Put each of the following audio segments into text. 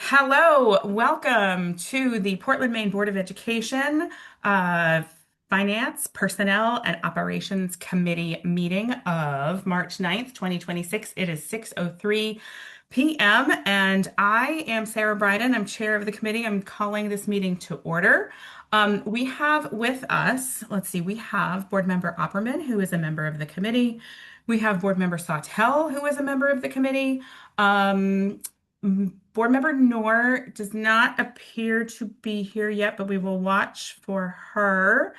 Hello, welcome to the Portland, Maine Board of Education Finance, Personnel, and Operations Committee meeting of March 9th, 2026. It is 6:03 p.m. and I am Sarah Bryden. I'm chair of the committee. I'm calling this meeting to order. We have with us, let's see, we have Board Member Opperman, who is a member of the committee. We have Board Member Sawtell, who is a member of the committee. Board Member Noor does not appear to be here yet, but we will watch for her.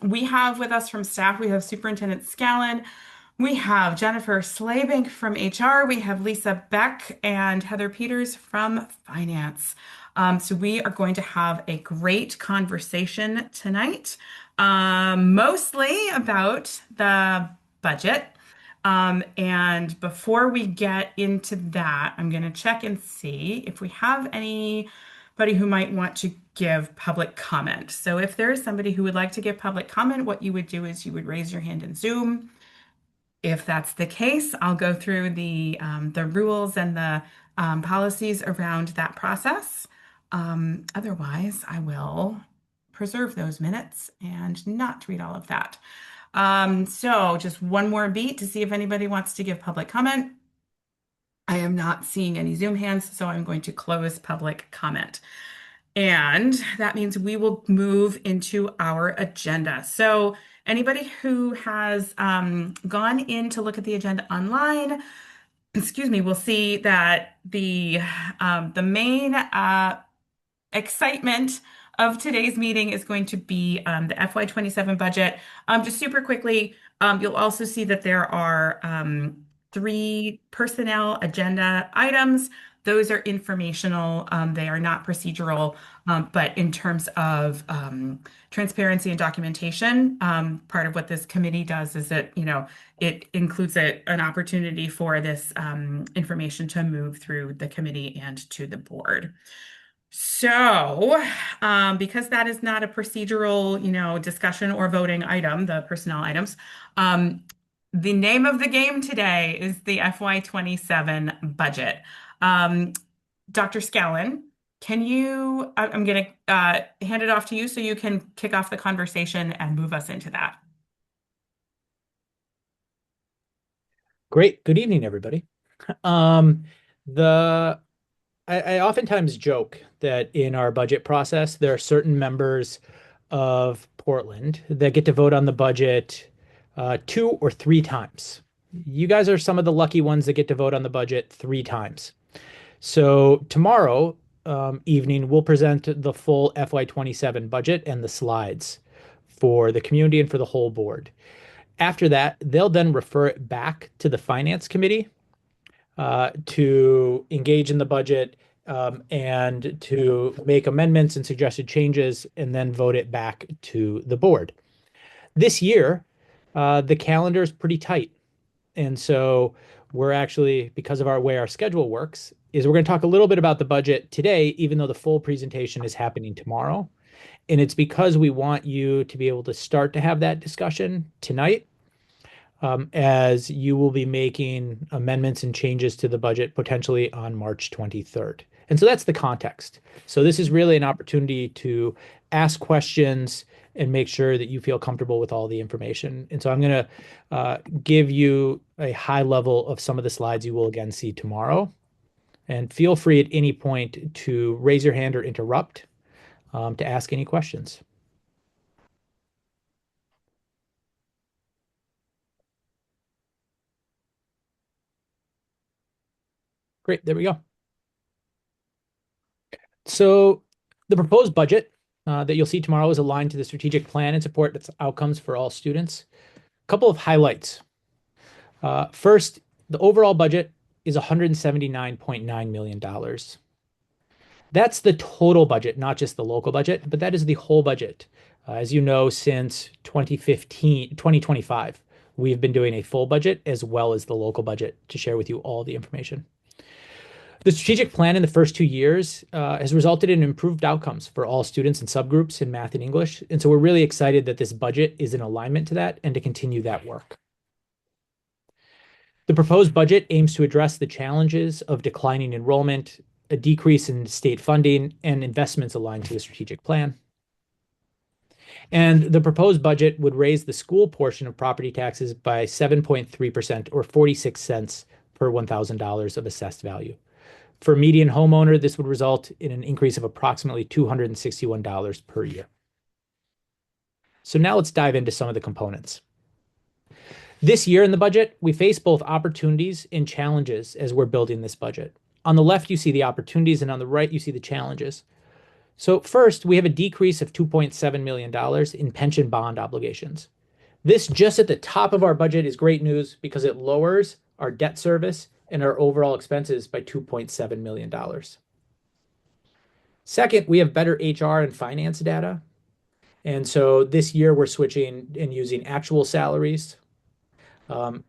We have with us from staff, we have Superintendent Scallon, we have Jennifer Slaybank from HR, we have Lisa Beck and Heather Peters from Finance. So we are going to have a great conversation tonight, mostly about the budget. And before we get into that, I'm going to check and see if we have anybody who might want to give public comment. So if there is somebody who would like to give public comment, what you would do is you would raise your hand in Zoom. If that's the case, I'll go through the rules and the policies around that process. Otherwise, I will preserve those minutes and not read all of that. So just one more beat to see if anybody wants to give public comment. I am not seeing any Zoom hands, so I'm going to close public comment. And that means we will move into our agenda. So anybody who has gone in to look at the agenda online, excuse me, will see that the main excitement of today's meeting is going to be the FY27 budget. Just super quickly, you'll also see that there are three personnel agenda items. Those are informational. They are not procedural, but in terms of transparency and documentation, part of what this committee does is that, it includes an opportunity for this information to move through the committee and to the board. So, because that is not a procedural, discussion or voting item, the personnel items, the name of the game today is the FY27 budget. Dr. Scallon, I'm going to hand it off to you so you can kick off the conversation and move us into that. Great. Good evening, everybody. The I oftentimes joke that in our budget process, there are certain members of Portland that get to vote on the budget 2 or 3 times. You guys are some of the lucky ones that get to vote on the budget 3 times. So tomorrow evening, we'll present the full FY27 budget and the slides for the community and for the whole board. After that, they'll then refer it back to the Finance Committee to engage in the budget and to make amendments and suggested changes and then vote it back to the board. This year, the calendar is pretty tight. And so we're actually, because of our way our schedule works, is we're going to talk a little bit about the budget today, even though the full presentation is happening tomorrow. And it's because we want you to be able to start to have that discussion tonight, as you will be making amendments and changes to the budget potentially on March 23rd. And so that's the context. So this is really an opportunity to ask questions and make sure that you feel comfortable with all the information. And so I'm going to give you a high level of some of the slides you will again see tomorrow. And feel free at any point to raise your hand or interrupt to ask any questions. Great, there we go. So the proposed budget that you'll see tomorrow is aligned to the strategic plan and support its outcomes for all students. A couple of highlights. First, the overall budget is $179.9 million. That's the total budget, not just the local budget, but that is the whole budget. As you know, since 2025, we've been doing a full budget as well as the local budget to share with you all the information. The strategic plan in the first 2 years has resulted in improved outcomes for all students and subgroups in math and English. And so we're really excited that this budget is in alignment to that and to continue that work. The proposed budget aims to address the challenges of declining enrollment a decrease in state funding and investments aligned to the strategic plan. And the proposed budget would raise the school portion of property taxes by 7.3% or 46 cents per $1,000 of assessed value. For a median homeowner, this would result in an increase of approximately $261 per year. So now let's dive into some of the components. This year in the budget, we face both opportunities and challenges as we're building this budget. On the left, you see the opportunities, and on the right, you see the challenges. So first, we have a decrease of $2.7 million in pension bond obligations. This just at the top of our budget is great news because it lowers our debt service and our overall expenses by $2.7 million. Second, we have better HR and finance data. And so this year we're switching and using actual salaries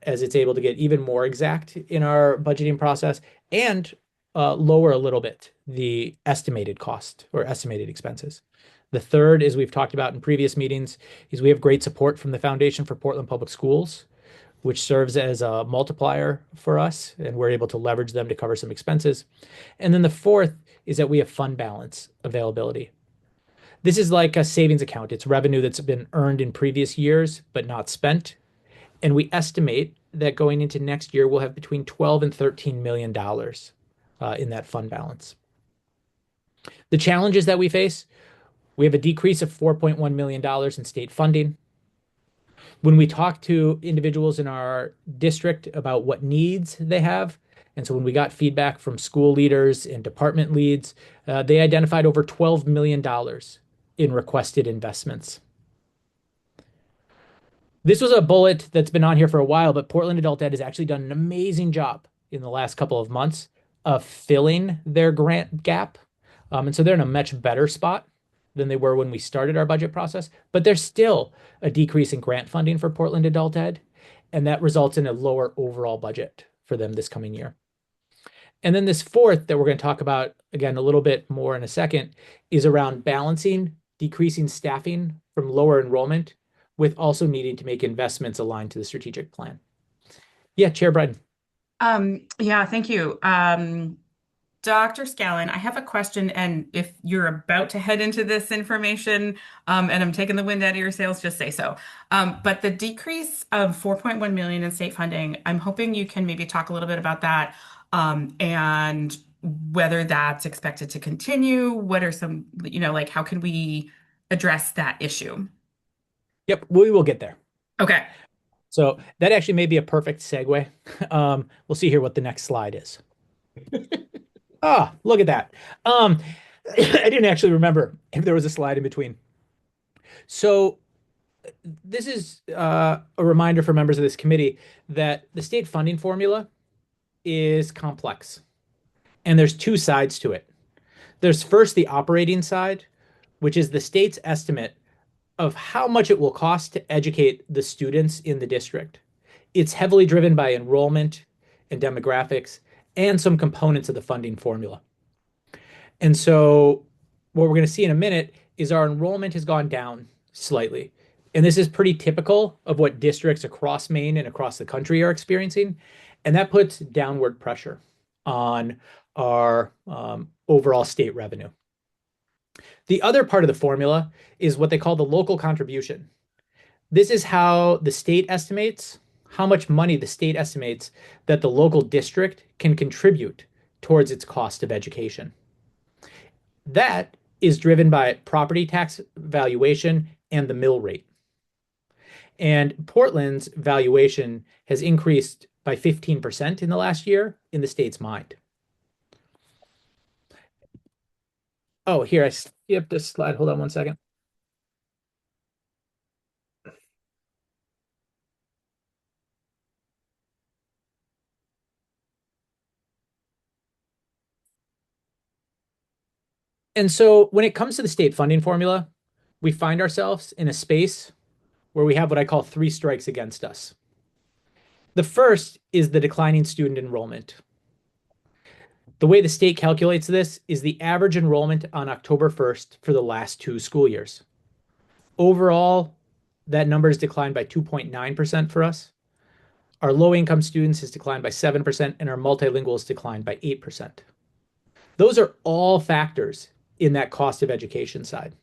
as it's able to get even more exact in our budgeting process and lower a little bit the estimated cost or estimated expenses. The third, as we've talked about in previous meetings, is we have great support from the Foundation for Portland Public Schools, which serves as a multiplier for us, and we're able to leverage them to cover some expenses. And then the fourth is that we have fund balance availability. This is like a savings account. It's revenue that's been earned in previous years, but not spent. And we estimate that going into next year, we'll have between $12 and $13 million in that fund balance. The challenges that we face, we have a decrease of $4.1 million in state funding. When we talk to individuals in our district about what needs they have, and so when we got feedback from school leaders and department leads, they identified over $12 million in requested investments. This was a bullet that's been on here for a while, but Portland Adult Ed has actually done an amazing job in the last couple of months of filling their grant gap. And so they're in a much better spot than they were when we started our budget process, but there's still a decrease in grant funding for Portland Adult Ed, and that results in a lower overall budget for them this coming year. And then this fourth that we're going to talk about again a little bit more in a second is around balancing decreasing staffing from lower enrollment with also needing to make investments aligned to the strategic plan. Yeah, Chair Bryden. Yeah, thank you. Dr. Scallon, I have a question, and if you're about to head into this information, and I'm taking the wind out of your sails, just say so. But the decrease of 4.1 million in state funding, I'm hoping you can maybe talk a little bit about that, and whether that's expected to continue. What are some, like how can we address that issue? Yep, we will get there. Okay. So that actually may be a perfect segue. We'll see here what the next slide is. Ah, look at that. I didn't actually remember if there was a slide in between. So this is a reminder for members of this committee that the state funding formula is complex, and there's two sides to it. There's first the operating side, which is the state's estimate of how much it will cost to educate the students in the district. It's heavily driven by enrollment and demographics and some components of the funding formula. And so what we're going to see in a minute is our enrollment has gone down slightly. And this is pretty typical of what districts across Maine and across the country are experiencing. And that puts downward pressure on our overall state revenue. The other part of the formula is what they call the local contribution. This is how the state estimates how much money the state estimates that the local district can contribute towards its cost of education. That is driven by property tax valuation and the mill rate. And Portland's valuation has increased by 15% in the last year in the state's mind. Oh, here, I skipped this slide. Hold on one second. And so when it comes to the state funding formula, we find ourselves in a space where we have what I call three strikes against us. The first is the declining student enrollment. The way the state calculates this is the average enrollment on October 1st for the last 2 school years. Overall, that number has declined by 2.9% for us. Our low-income students has declined by 7%, and our multilingual has declined by 8%. Those are all factors in that cost of education side.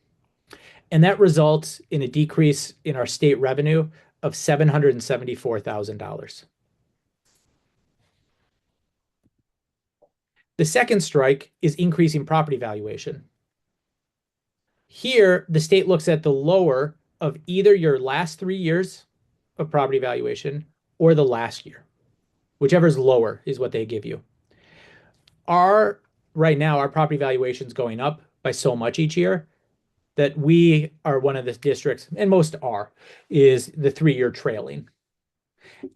And that results in a decrease in our state revenue of $774,000. The second strike is increasing property valuation. Here, the state looks at the lower of either your last 3 years of property valuation or the last year. Whichever is lower is what they give you. Our right now, our property valuation is going up by so much each year that we are one of the districts, and most are, is the 3 year trailing.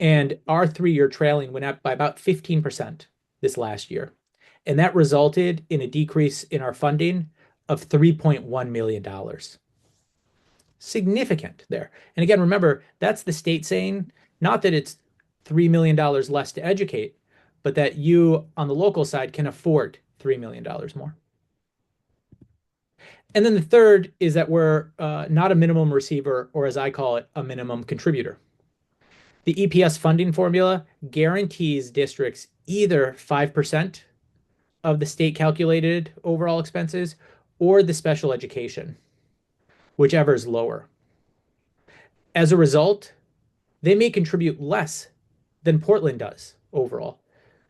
And our 3 year trailing went up by about 15% this last year. And that resulted in a decrease in our funding of $3.1 million. Significant there. And again, remember, that's the state saying not that it's $3 million less to educate, but that you on the local side can afford $3 million more. And then the third is that we're not a minimum receiver, or as I call it, a minimum contributor. The EPS funding formula guarantees districts either 5% of the state calculated overall expenses or the special education, whichever is lower. As a result, they may contribute less than Portland does overall.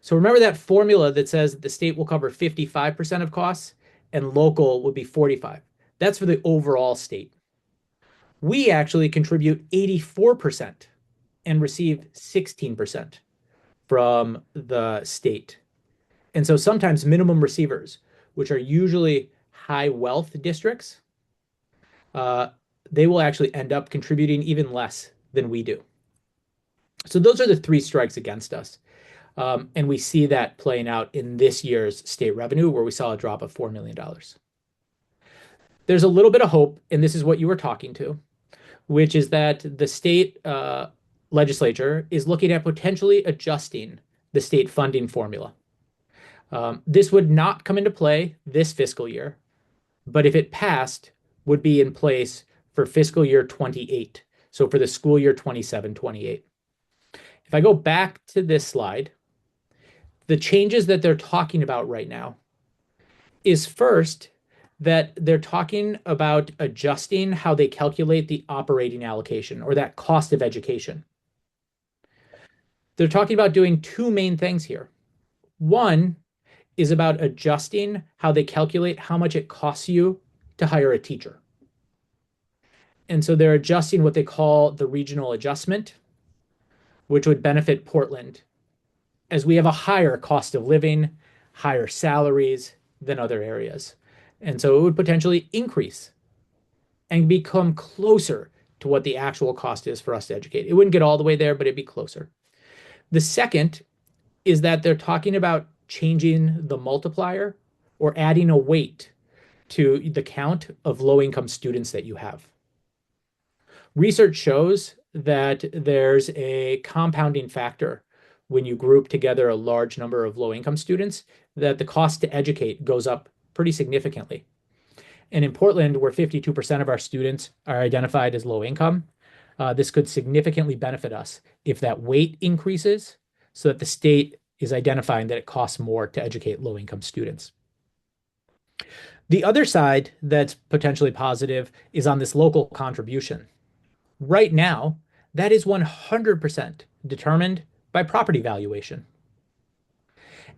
So remember that formula that says that the state will cover 55% of costs and local would be 45. That's for the overall state. We actually contribute 84% and receive 16% from the state. And so sometimes minimum receivers, which are usually high wealth districts, they will actually end up contributing even less than we do. So those are the three strikes against us. And we see that playing out in this year's state revenue, where we saw a drop of $4 million. There's a little bit of hope, and this is what you were talking to, which is that the state legislature is looking at potentially adjusting the state funding formula. This would not come into play this fiscal year, but if it passed, would be in place for fiscal year 28. So for the school year 27-28. If I go back to this slide, the changes that they're talking about right now is first that they're talking about adjusting how they calculate the operating allocation, or that cost of education. They're talking about doing two main things here. One is about adjusting how they calculate how much it costs you to hire a teacher. And so they're adjusting what they call the regional adjustment, which would benefit Portland, as we have a higher cost of living, higher salaries than other areas. And so it would potentially increase and become closer to what the actual cost is for us to educate. It wouldn't get all the way there, but it'd be closer. The second is that they're talking about changing the multiplier or adding a weight to the count of low-income students that you have. Research shows that there's a compounding factor when you group together a large number of low-income students, that the cost to educate goes up pretty significantly. And in Portland, where 52% of our students are identified as low income, this could significantly benefit us if that weight increases, so that the state is identifying that it costs more to educate low-income students. The other side that's potentially positive is on this local contribution. Right now, that is 100% determined by property valuation.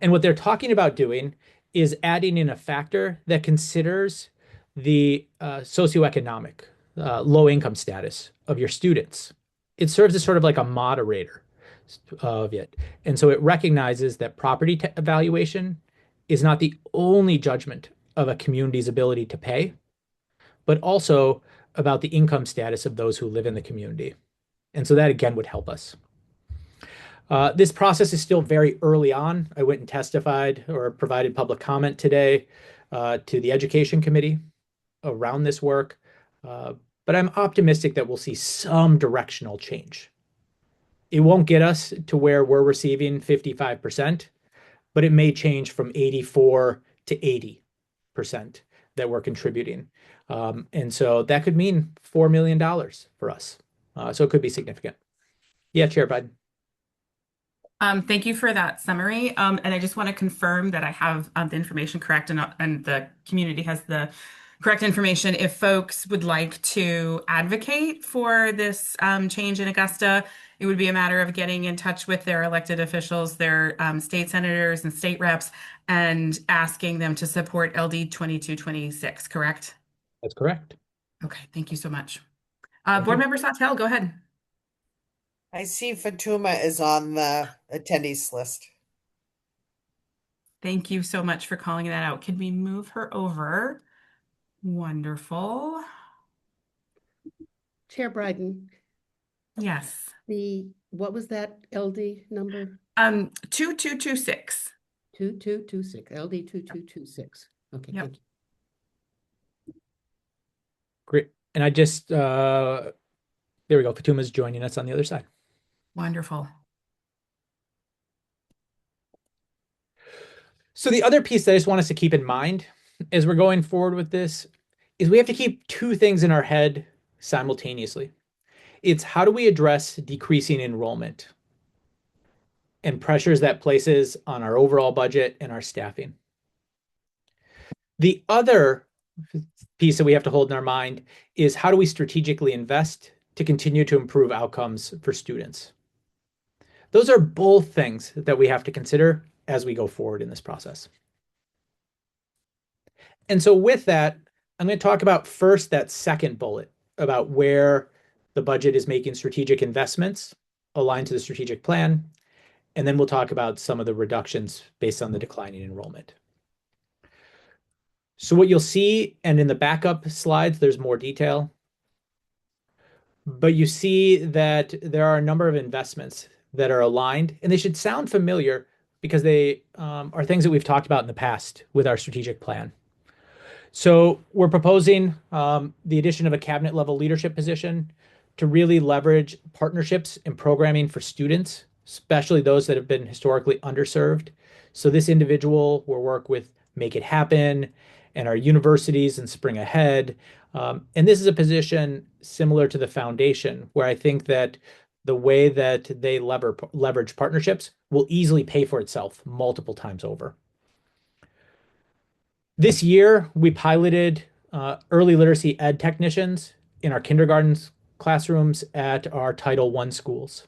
And what they're talking about doing is adding in a factor that considers the socioeconomic low income status of your students. It serves as sort of like a moderator of it. And so it recognizes that property valuation is not the only judgment of a community's ability to pay, but also about the income status of those who live in the community. And so that again would help us. This process is still very early on. I went and testified or provided public comment today to the Education Committee around this work, but I'm optimistic that we'll see some directional change. It won't get us to where we're receiving 55%, but it may change from 84 to 80% that we're contributing. And so that could mean $4 million for us. So it could be significant. Yeah, Chair Biden. Thank you for that summary. And I just want to confirm that I have the information correct and the community has the correct information. If folks would like to advocate for this change in Augusta, it would be a matter of getting in touch with their elected officials, their state senators and state reps, and asking them to support LD 2226, correct? That's correct. Okay, thank you so much. Thank Board you. Member Sawtelle, go ahead. I see Fatuma is on the attendees list. Thank you so much for calling that out. Can we move her over? Wonderful. Chair Bryden, Yes. what was that LD number? 2226. 2226, LD 2226. Okay, Yep. thank you. Great. And there we go. Fatuma's joining us on the other side. Wonderful. So the other piece that I just want us to keep in mind as we're going forward with this is we have to keep two things in our head simultaneously. It's how do we address decreasing enrollment and pressures that places on our overall budget and our staffing. The other piece that we have to hold in our mind is how do we strategically invest to continue to improve outcomes for students? Those are both things that we have to consider as we go forward in this process. And so with that, I'm going to talk about first that second bullet about where the budget is making strategic investments aligned to the strategic plan. And then we'll talk about some of the reductions based on the declining enrollment. So what you'll see, and in the backup slides, there's more detail. But you see that there are a number of investments that are aligned, and they should sound familiar because they are things that we've talked about in the past with our strategic plan. So we're proposing the addition of a cabinet level leadership position to really leverage partnerships and programming for students, especially those that have been historically underserved. So this individual will work with Make It Happen and our universities and Spring Ahead. And this is a position similar to the foundation, where I think that the way that they leverage partnerships will easily pay for itself multiple times over. This year, we piloted early literacy ed technicians in our kindergarten classrooms at our Title I schools.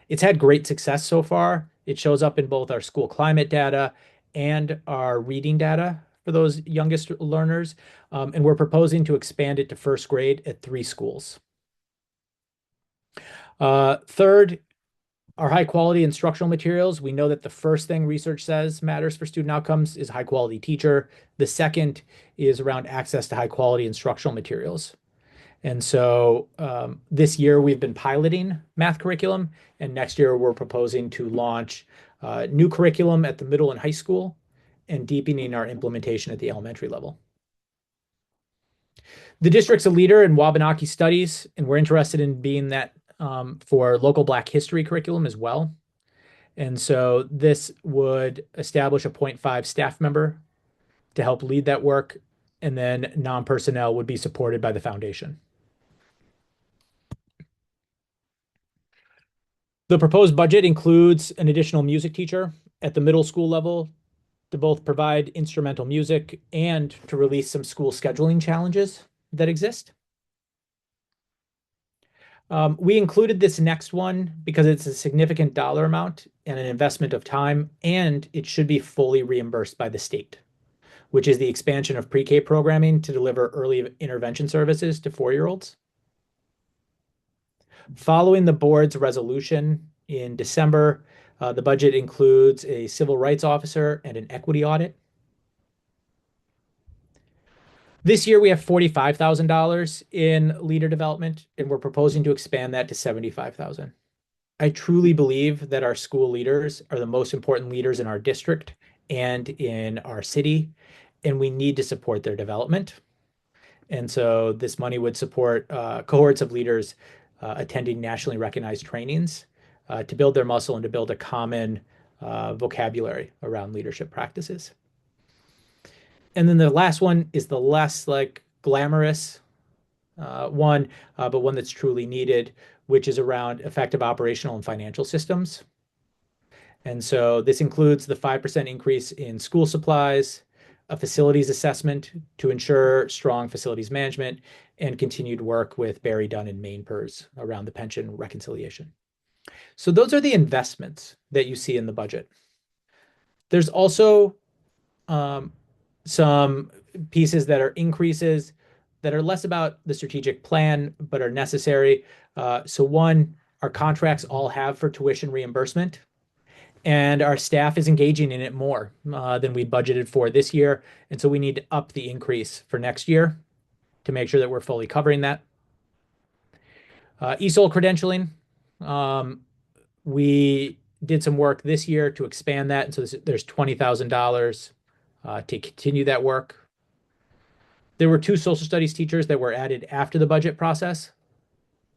It's had great success so far. It shows up in both our school climate data and our reading data for those youngest learners. And we're proposing to expand it to first grade at 3 schools. Third, our high quality instructional materials. We know that the first thing research says matters for student outcomes is high quality teacher. The second is around access to high quality instructional materials. And so this year we've been piloting math curriculum, and next year we're proposing to launch new curriculum at the middle and high school and deepening our implementation at the elementary level. The district's a leader in Wabanaki studies, and we're interested in being that for local Black history curriculum as well. And so this would establish a 0.5 staff member to help lead that work, and then non-personnel would be supported by the foundation. The proposed budget includes an additional music teacher at the middle school level to both provide instrumental music and to release some school scheduling challenges that exist. We included this next one because it's a significant dollar amount and an investment of time, and it should be fully reimbursed by the state, which is the expansion of pre-K programming to deliver early intervention services to 4-year-olds. Following the board's resolution in December, the budget includes a civil rights officer and an equity audit. This year we have $45,000 in leader development, and we're proposing to expand that to $75,000. I truly believe that our school leaders are the most important leaders in our district and in our city, and we need to support their development. And so this money would support cohorts of leaders attending nationally recognized trainings to build their muscle and to build a common vocabulary around leadership practices. And then the last one is the less like glamorous one, but one that's truly needed, which is around effective operational and financial systems. And so this includes the 5% increase in school supplies, a facilities assessment to ensure strong facilities management, and continued work with Barry Dunn and Maine PERS around the pension reconciliation. So those are the investments that you see in the budget. There's also some pieces that are increases that are less about the strategic plan, but are necessary. So one, our contracts all have for tuition reimbursement, and our staff is engaging in it more than we budgeted for this year. And so we need to up the increase for next year to make sure that we're fully covering that. ESOL credentialing. We did some work this year to expand that. And so there's $20,000 to continue that work. There were 2 social studies teachers that were added after the budget process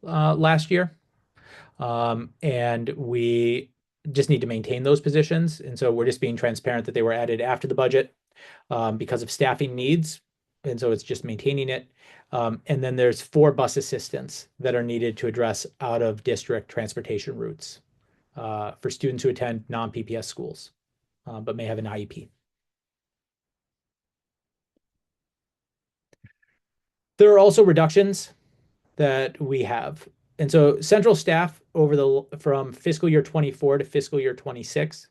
last year. And we just need to maintain those positions. And so we're just being transparent that they were added after the budget because of staffing needs. And so it's just maintaining it. And then there's 4 bus assistants that are needed to address out of district transportation routes for students who attend non-PPS schools, but may have an IEP. There are also reductions that we have. And so central staff from fiscal year 24 to fiscal year 26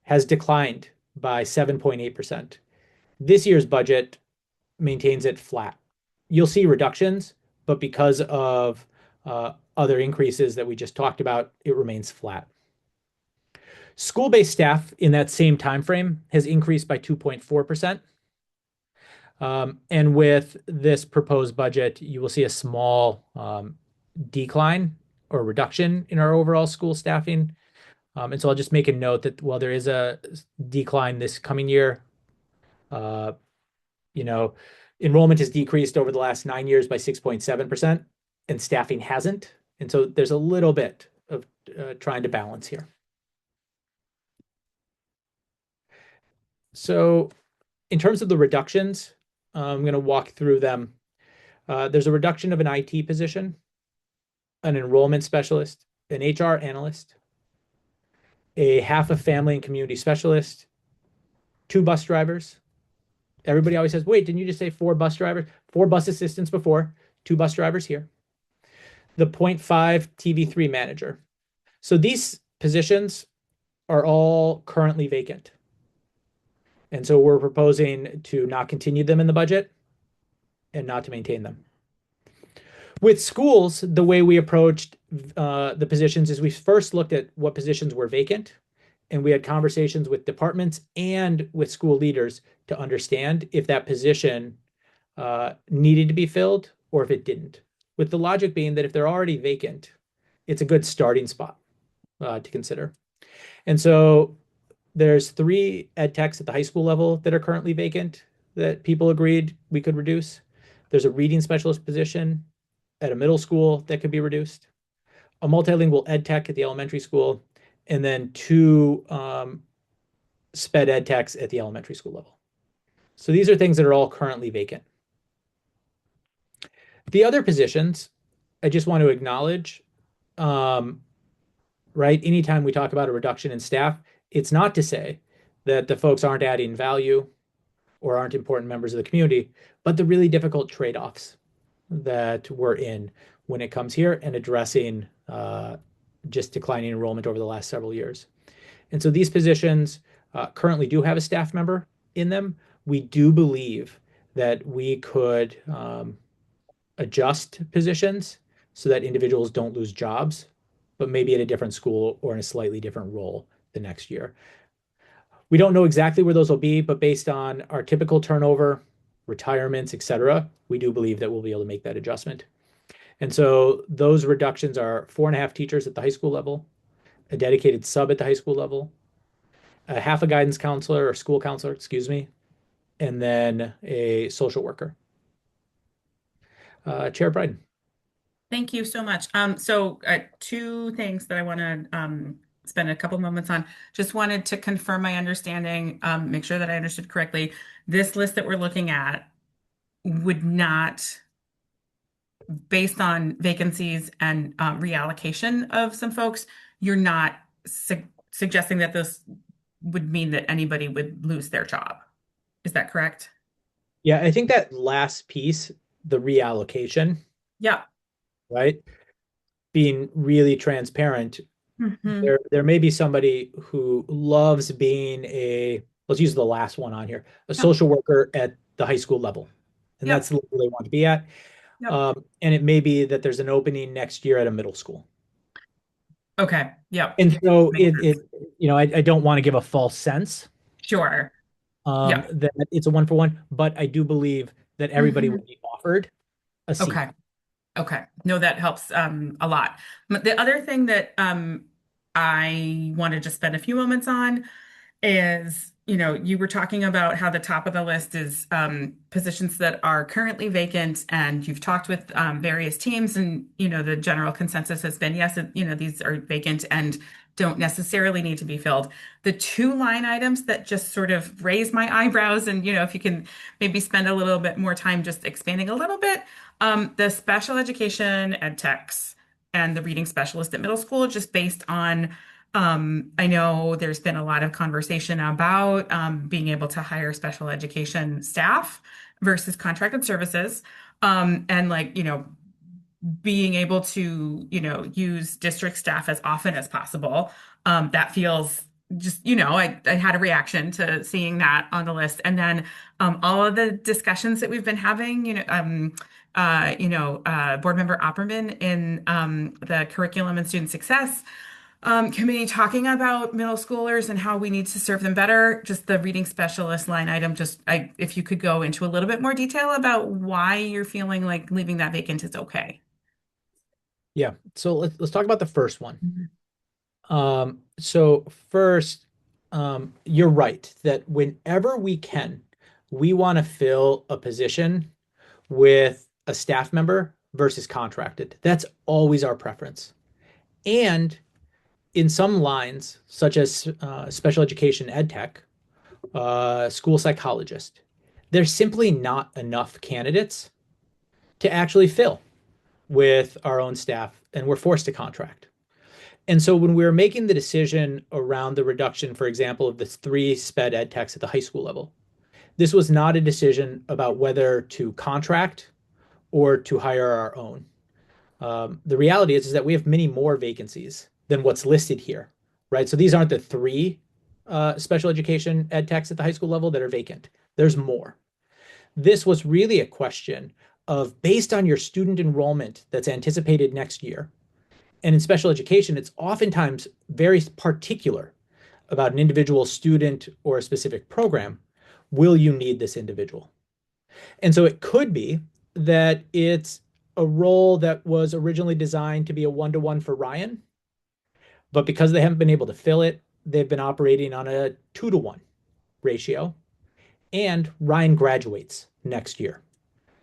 has declined by 7.8%. This year's budget maintains it flat. You'll see reductions, but because of other increases that we just talked about, it remains flat. School-based staff in that same time frame has increased by 2.4%. And with this proposed budget, you will see a small decline or reduction in our overall school staffing. And so I'll just make a note that while there is a decline this coming year, enrollment has decreased over the last 9 years by 6.7%, and staffing hasn't. And so there's a little bit of trying to balance here. So in terms of the reductions, I'm going to walk through them. There's a reduction of an IT position, an enrollment specialist, an HR analyst, a half a family and community specialist, 2 bus drivers. Everybody always says, wait, didn't you just say 4 bus drivers? 4 bus assistants before, 2 bus drivers here. The 0.5 TV3 manager. So these positions are all currently vacant. And so we're proposing to not continue them in the budget and not to maintain them. With schools, the way we approached the positions is we first looked at what positions were vacant, and we had conversations with departments and with school leaders to understand if that position needed to be filled or if it didn't. With the logic being that if they're already vacant, it's a good starting spot to consider. And so there's 3 ed techs at the high school level that are currently vacant that people agreed we could reduce. There's a reading specialist position at a middle school that could be reduced, a multilingual ed tech at the elementary school, and then 2 sped ed techs at the elementary school level. So these are things that are all currently vacant. The other positions, I just want to acknowledge, right? Anytime we talk about a reduction in staff, it's not to say that the folks aren't adding value or aren't important members of the community, but the really difficult trade-offs that we're in when it comes here and addressing just declining enrollment over the last several years. And so these positions currently do have a staff member in them. We do believe that we could adjust positions so that individuals don't lose jobs, but maybe at a different school or in a slightly different role the next year. We don't know exactly where those will be, but based on our typical turnover, retirements, et cetera, we do believe that we'll be able to make that adjustment. And so those reductions are 4.5 teachers at the high school level, a dedicated sub at the high school level, a half a guidance counselor or school counselor, excuse me, and then a social worker. Chair Bryden. Thank you so much. So 2 things that I want to spend a couple moments on. Just wanted to confirm my understanding, make sure that I understood correctly. This list that we're looking at would not, based on vacancies and reallocation of some folks, you're not suggesting that this would mean that anybody would lose their job. Is that correct? Yeah, I think that last piece, the reallocation, Yeah. right? Being really transparent. Hmm. There may be somebody who loves being let's use the last one on here, a Yep. social worker at the high school level. And that's Yep. the level they want to be at. Yep. And it may be that there's an opening next year at a middle school. Okay. Yep. And so Makes sense. I don't want to give a false sense Sure. Yep. that it's a one for one, but I do believe that everybody Hmm. will be offered a seat. Okay. Okay. No, that helps a lot. But the other thing that I wanted to spend a few moments on is, you were talking about how the top of the list is positions that are currently vacant, and you've talked with various teams, and the general consensus has been yes, these are vacant and don't necessarily need to be filled. The two line items that just sort of raise my eyebrows, and if you can maybe spend a little bit more time just expanding a little bit, the special education ed techs and the reading specialist at middle school, just based on I know there's been a lot of conversation about being able to hire special education staff versus contracted services. And like, being able to, use district staff as often as possible. That feels just, I had a reaction to seeing that on the list. And then all of the discussions that we've been having, Board Member Opperman in the Curriculum and Student Success committee talking about middle schoolers and how we need to serve them better. Just the reading specialist line item, if you could go into a little bit more detail about why you're feeling like leaving that vacant is okay. Yeah. So let's talk about the first one. Mhm. So first, you're right that whenever we can, we want to fill a position with a staff member versus contracted. That's always our preference. And in some lines, such as special education ed tech, school psychologist, there's simply not enough candidates to actually fill with our own staff, and we're forced to contract. And so when we were making the decision around the reduction, for example, of the three sped ed techs at the high school level, this was not a decision about whether to contract or to hire our own. The reality is that we have many more vacancies than what's listed here, right? So these aren't the three special education ed techs at the high school level that are vacant. There's more. This was really a question of based on your student enrollment that's anticipated next year. And in special education, it's oftentimes very particular about an individual student or a specific program. Will you need this individual? And so it could be that it's a role that was originally designed to be a one-to-one for Ryan, but because they haven't been able to fill it, they've been operating on a 2-to-1 ratio. And Ryan graduates next year.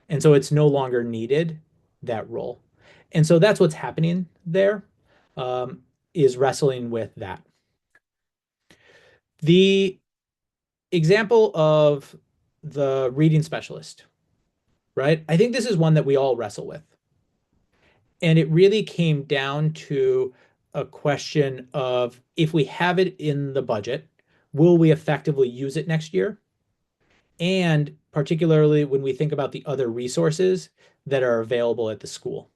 And so it's no longer needed, that role. And so that's what's happening there, is wrestling with that. The example of the reading specialist, right? I think this is one that we all wrestle with. And it really came down to a question of if we have it in the budget, will we effectively use it next year? And particularly when we think about the other resources that are available at the school,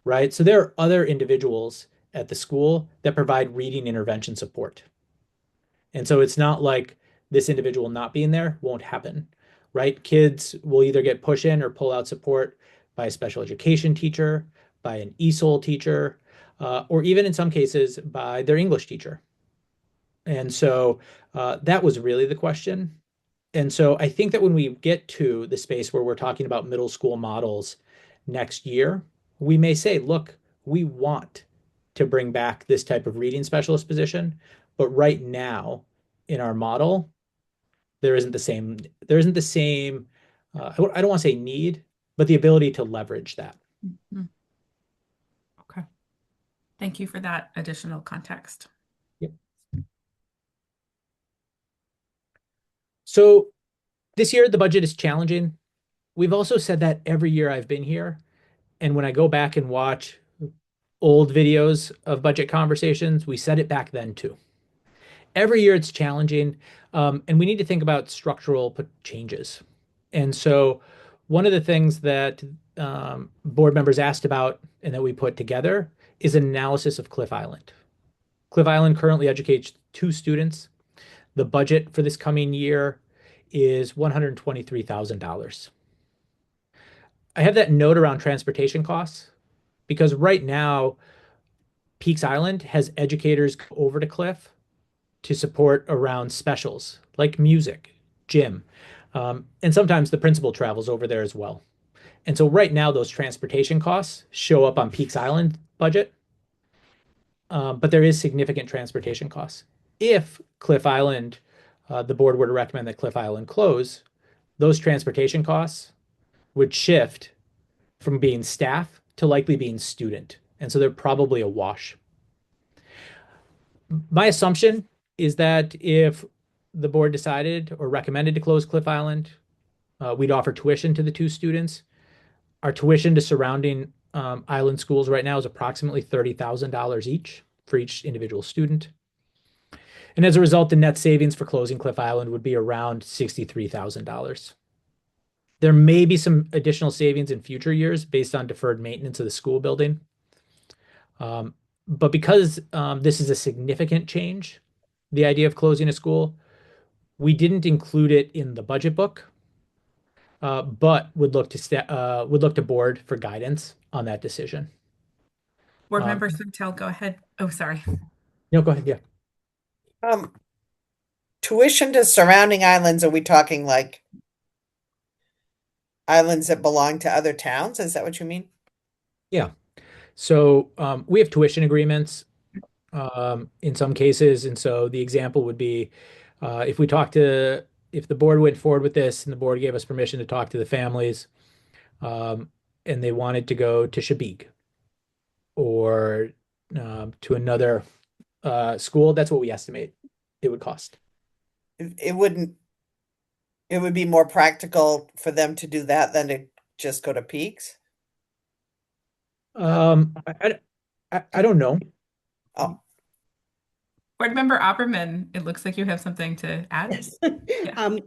right? So there are other individuals at the school that provide reading intervention support. And so it's not like this individual not being there won't happen, right? Kids will either get push in or pull out support by a special education teacher, by an ESOL teacher, or even in some cases by their English teacher. And so that was really the question. And so I think that when we get to the space where we're talking about middle school models next year, we may say, look, we want to bring back this type of reading specialist position, but right now in our model, there isn't the same, I don't want to say need, but the ability to leverage that. Mhm. Okay. Thank you for that additional context. Yep. So this year, the budget is challenging. We've also said that every year I've been here. And when I go back and watch old videos of budget conversations. We said it back then too. Every year it's challenging, and we need to think about structural changes. And so, one of the things that board members asked about and that we put together is an analysis of Cliff Island. Cliff Island currently educates 2 students. The budget for this coming year is $123,000. I have that note around transportation costs because right now, Peaks Island has educators go over to Cliff to support around specials like music, gym, and sometimes the principal travels over there as well. And so right now, those transportation costs show up on Peaks Island budget, but there is significant transportation costs. If Cliff Island, the board were to recommend that Cliff Island close, those transportation costs would shift from being staff to likely being student. And so they're probably a wash. My assumption is that if the board decided or recommended to close Cliff Island, we'd offer tuition to the 2 students. Our tuition to surrounding island schools right now is approximately $30,000 each for each individual student. And as a result, the net savings for closing Cliff Island would be around $63,000. There may be some additional savings in future years based on deferred maintenance of the school building. But because this is a significant change, the idea of closing a school, we didn't include it in the budget book, but would look to board for guidance on that decision. Board Member Swintel, go ahead. Oh, sorry. No, go ahead. Yeah. Tuition to surrounding islands, are we talking like islands that belong to other towns? Is that what you mean? Yeah. So we have tuition agreements in some cases. And so the example would be if the board went forward with this and the board gave us permission to talk to the families and they wanted to go to Shabik or to another school, that's what we estimate it would cost. It wouldn't, it would be more practical for them to do that than to just go to Peaks? I don't know. Oh, Board Member Opperman, it looks like you have something to add. Yes. Yeah.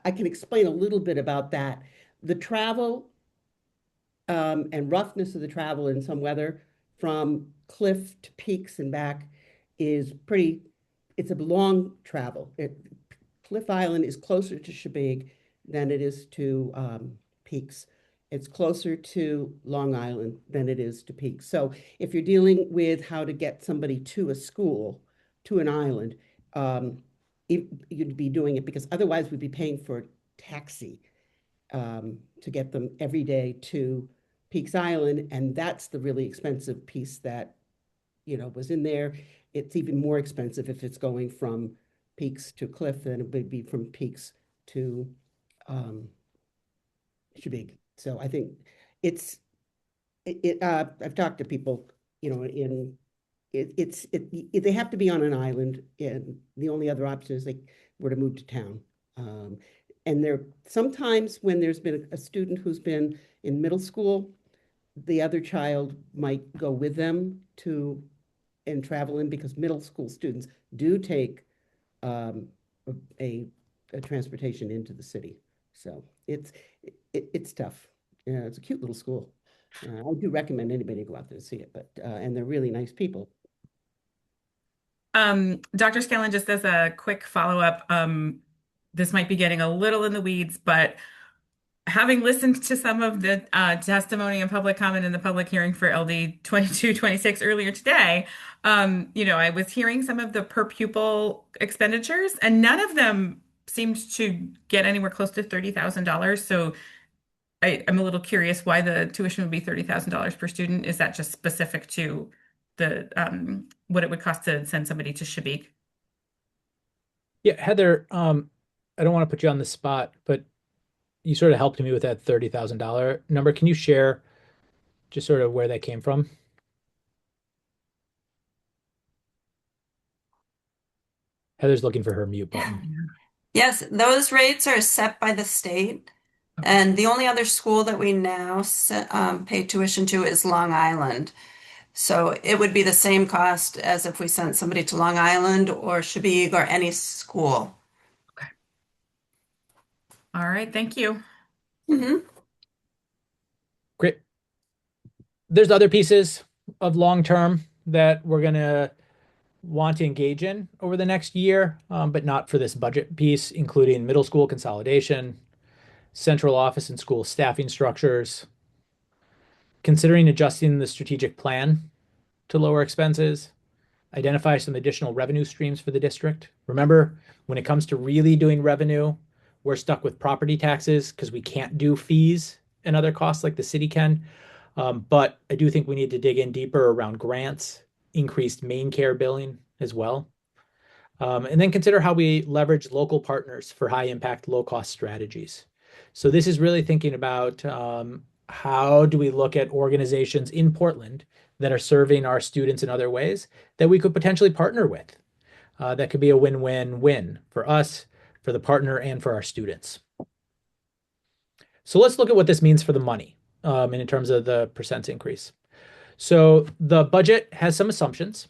I can explain a little bit about that. The travel and roughness of the travel in some weather from Cliff to Peaks and back is it's a long travel. Cliff Island is closer to Shabig than it is to Peaks. It's closer to Long Island than it is to Peaks. So if you're dealing with how to get somebody to a school, to an island, you'd be doing it because otherwise we'd be paying for a taxi to get them every day to Peaks Island. And that's the really expensive piece that, was in there. It's even more expensive if it's going from Peaks to Cliff than it would be from Peaks to Shabig. So I think I've talked to people, they have to be on an island, and the only other option is they were to move to town. And there sometimes when there's been a student who's been in middle school, the other child might go with them and travel in because middle school students do take a transportation into the city. So it's tough. Yeah, it's a cute little school. I do recommend anybody go out there and see it, but and they're really nice people. Dr. Scanlon, just as a quick follow-up, this might be getting a little in the weeds, but having listened to some of the testimony and public comment in the public hearing for LD 2226 earlier today, I was hearing some of the per pupil expenditures, and none of them seemed to get anywhere close to $30,000. So I'm a little curious why the tuition would be $30,000 per student. Is that just specific to the what it would cost to send somebody to Shabik? Yeah, Heather, I don't want to put you on the spot, but you sort of helped me with that $30,000 number. Can you share just sort of where that came from? Heather's looking for her mute button. Yes, those rates are set by the state. And the only other school that we now pay tuition to is Long Island. So it would be the same cost as if we sent somebody to Long Island or Shebig or any school. Okay. All right, thank you. Mhm. Great. There's other pieces of long term that we're going to want to engage in over the next year, but not for this budget piece, including middle school consolidation, central office and school staffing structures, considering adjusting the strategic plan to lower expenses, identify some additional revenue streams for the district. Remember, when it comes to really doing revenue, we're stuck with property taxes because we can't do fees and other costs like the city can. But I do think we need to dig in deeper around grants, increased main care billing as well. And then consider how we leverage local partners for high impact, low cost strategies. So this is really thinking about how do we look at organizations in Portland that are serving our students in other ways that we could potentially partner with. That could be a win-win-win for us, for the partner, and for our students. So let's look at what this means for the money and in terms of the percent increase. So the budget has some assumptions.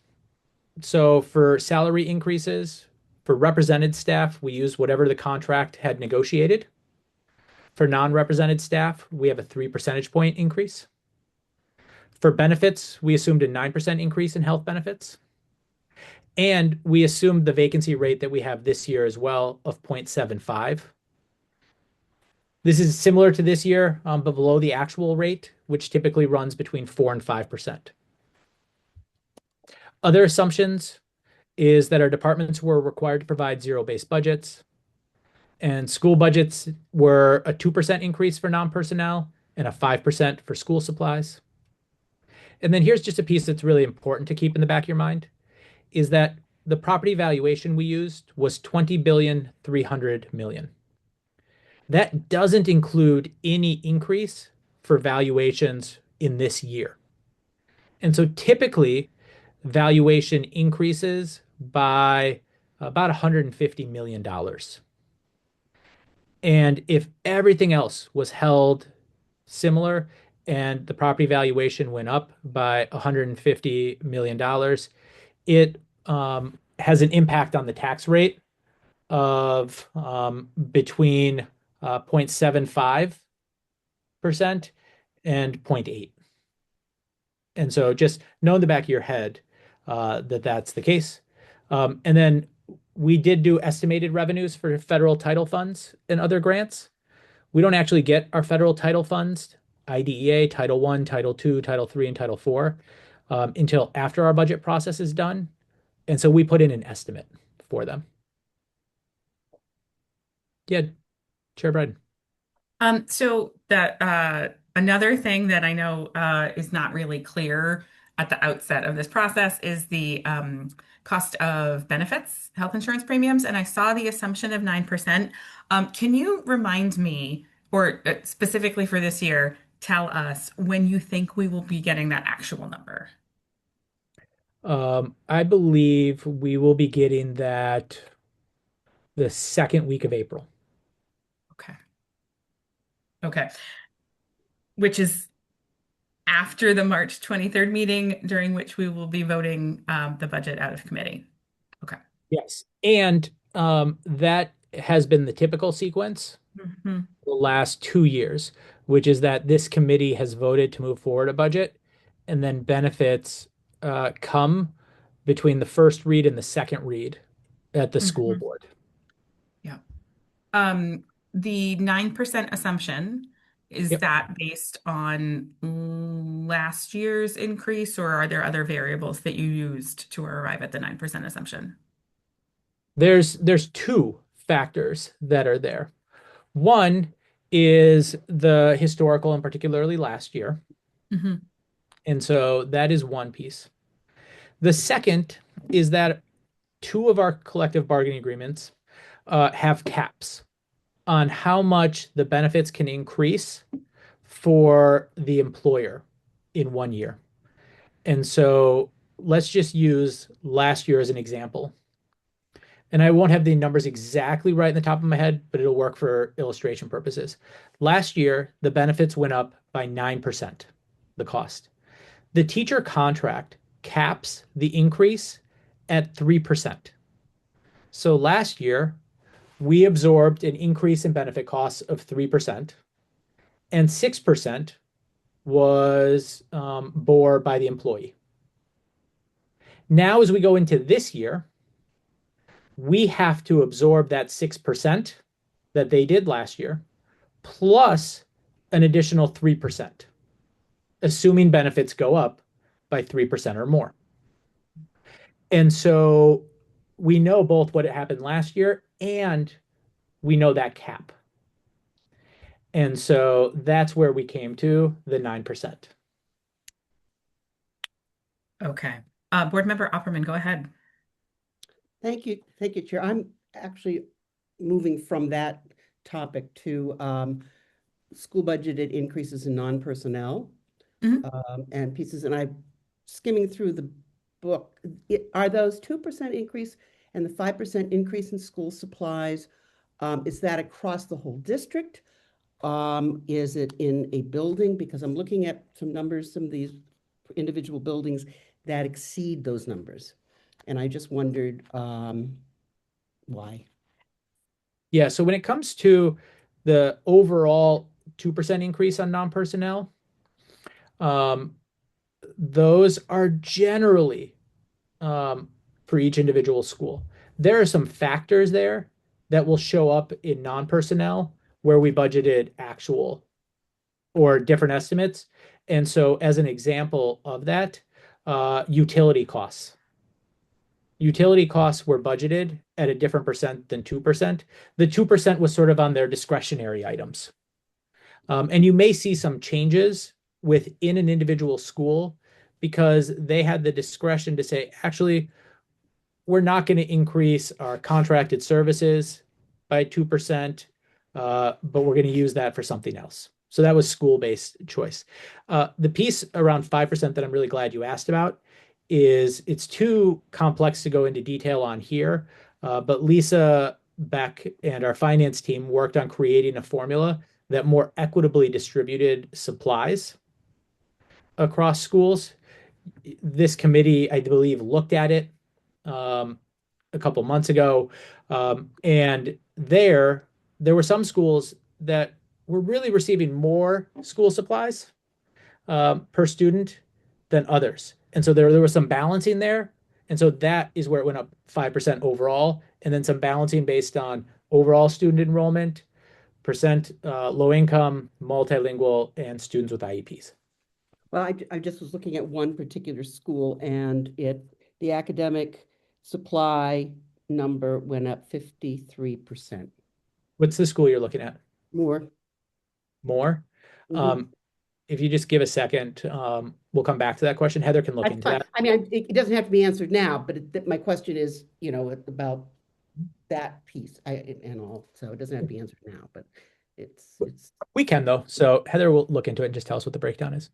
So for salary increases, for represented staff, we use whatever the contract had negotiated. For non-represented staff, we have a 3 percentage point increase. For benefits, we assumed a 9% increase in health benefits. And we assumed the vacancy rate that we have this year as well of 0.75. This is similar to this year, but below the actual rate, which typically runs between 4 and 5%. Other assumptions is that our departments were required to provide zero-based budgets, and school budgets were a 2% increase for non-personnel and a 5% for school supplies. And then here's just a piece that's really important to keep in the back of your mind, is that the property valuation we used was 20,300,000,000. That doesn't include any increase for valuations in this year. And so typically valuation increases by about $150 million. And if everything else was held similar and the property valuation went up by $150 million, it has an impact on the tax rate of between 0.75% and 0.8. And so just know in the back of your head that that's the case. And then we did do estimated revenues for federal title funds and other grants. We don't actually get our federal title funds, IDEA, Title I, Title II, Title III, and Title IV, until after our budget process is done. And so we put in an estimate for them. Yeah, Chair Bryden. So that another thing that I know is not really clear at the outset of this process is the cost of benefits, health insurance premiums, and I saw the assumption of 9%. Can you remind me, or specifically for this year, tell us when you think we will be getting that actual number? I believe we will be getting that the second week of April. Okay. Okay. Which is after the March 23rd meeting, during which we will be voting the budget out of committee. Okay. Yes. And that has been the typical sequence Mhm. the last 2 years, which is that this committee has voted to move forward a budget, and then benefits come between the first read and the second read at the school Mhm. board. Yeah. Um, the 9% assumption, is Yep. that based on last year's increase, or are there other variables that you used to arrive at the 9% assumption? There's two factors that are there. One is the historical and particularly last year. Mhm. And so that is one piece. The second is that two of our collective bargaining agreements have caps on how much the benefits can increase for the employer in 1 year. And so let's just use last year as an example. And I won't have the numbers exactly right in the top of my head, but it'll work for illustration purposes. Last year, the benefits went up by 9%, the cost. The teacher contract caps the increase at 3%. So last year, we absorbed an increase in benefit costs of 3%, and 6% was bore by the employee. Now, as we go into this year, we have to absorb that 6% that they did last year, plus an additional 3%, assuming benefits go up by 3% or more. And so we know both what happened last year and we know that cap. And so that's where we came to the 9%. Okay. Board Member Opperman, go ahead. Thank you, Chair. I'm actually moving from that topic to school budgeted increases in non-personnel and pieces. And I'm skimming through the book. Are those 2% increase and the 5% increase in school supplies, is that across the whole district? Is it in a building? Because I'm looking at some numbers, some of these individual buildings that exceed those numbers. And I just wondered why. Yeah, so when it comes to the overall 2% increase on non-personnel, those are generally for each individual school. There are some factors there that will show up in non-personnel where we budgeted actual or different estimates. And so as an example of that, utility costs. Utility costs were budgeted at a different percent than 2%. The 2% was sort of on their discretionary items. And you may see some changes within an individual school because they had the discretion to say, actually, we're not going to increase our contracted services by 2%, but we're going to use that for something else. So that was school-based choice. The piece around 5% that I'm really glad you asked about is it's too complex to go into detail on here, but Lisa Beck and our finance team worked on creating a formula that more equitably distributed supplies across schools. This committee, I believe, looked at it a couple months ago, and there were some schools that were really receiving more school supplies per student than others. And so there was some balancing there. And so that is where it went up 5% overall, and then some balancing based on overall student enrollment, percent low income, multilingual, and students with IEPs. Well, I just was looking at one particular school and the academic supply number went up 53%. What's the school you're looking at? More. More? If you just give a second, we'll come back to that question. Heather can look That's into fine. that. I mean, it doesn't have to be answered now, but my question is, about that piece. And all, so it doesn't have to be answered now, but it's. We can though. So Heather will look into it and just tell us what the breakdown is.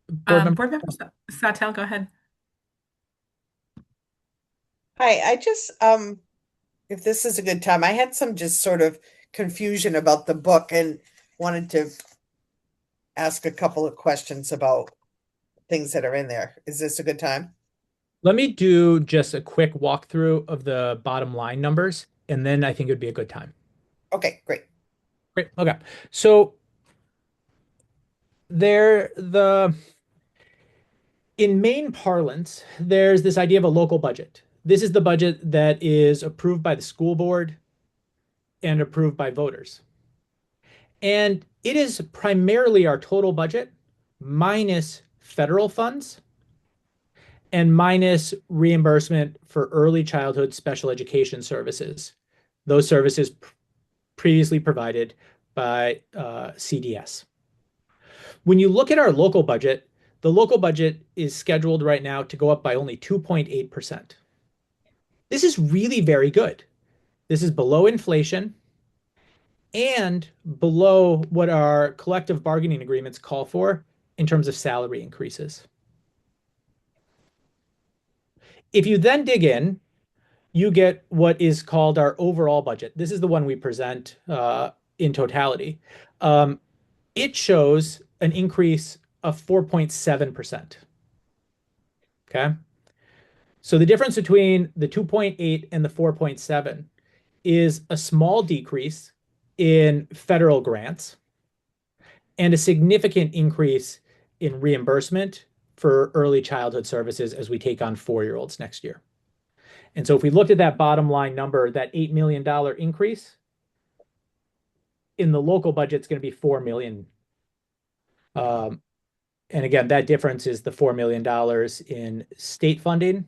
Board Member Sawtelle, go ahead. Hi, I just, if this is a good time, I had some just sort of confusion about the book and wanted to ask a couple of questions about things that are in there. Is this a good time? Let me do just a quick walkthrough of the bottom line numbers, and then I think it would be a good time. Okay, great. Great. Okay. So in main parlance, there's this idea of a local budget. This is the budget that is approved by the school board and approved by voters. And it is primarily our total budget minus federal funds and minus reimbursement for early childhood special education services. Those services previously provided by CDS. When you look at our local budget, the local budget is scheduled right now to go up by only 2.8%. This is really very good. This is below inflation and below what our collective bargaining agreements call for in terms of salary increases. If you then dig in, you get what is called our overall budget. This is the one we present in totality. It shows an increase of 4.7%. Okay. So the difference between the 2.8 and the 4.7 is a small decrease in federal grants and a significant increase in reimbursement for early childhood services as we take on 4-year-olds next year. And so if we looked at that bottom line number, that $8 million increase in the local budget is going to be $4 million. And again, that difference is the $4 million in state funding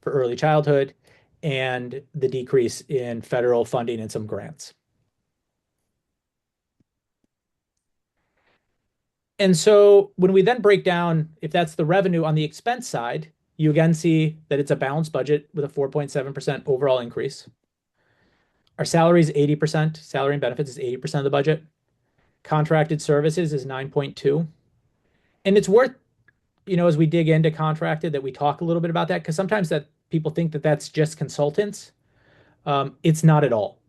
for early childhood and the decrease in federal funding and some grants. And so when we then break down, if that's the revenue on the expense side, you again see that it's a balanced budget with a 4.7% overall increase. Our salary is 80%, salary and benefits is 80% of the budget. Contracted services is 9.2. And it's worth, as we dig into contracted, that we talk a little bit about that, because sometimes that people think that that's just consultants. It's not at all.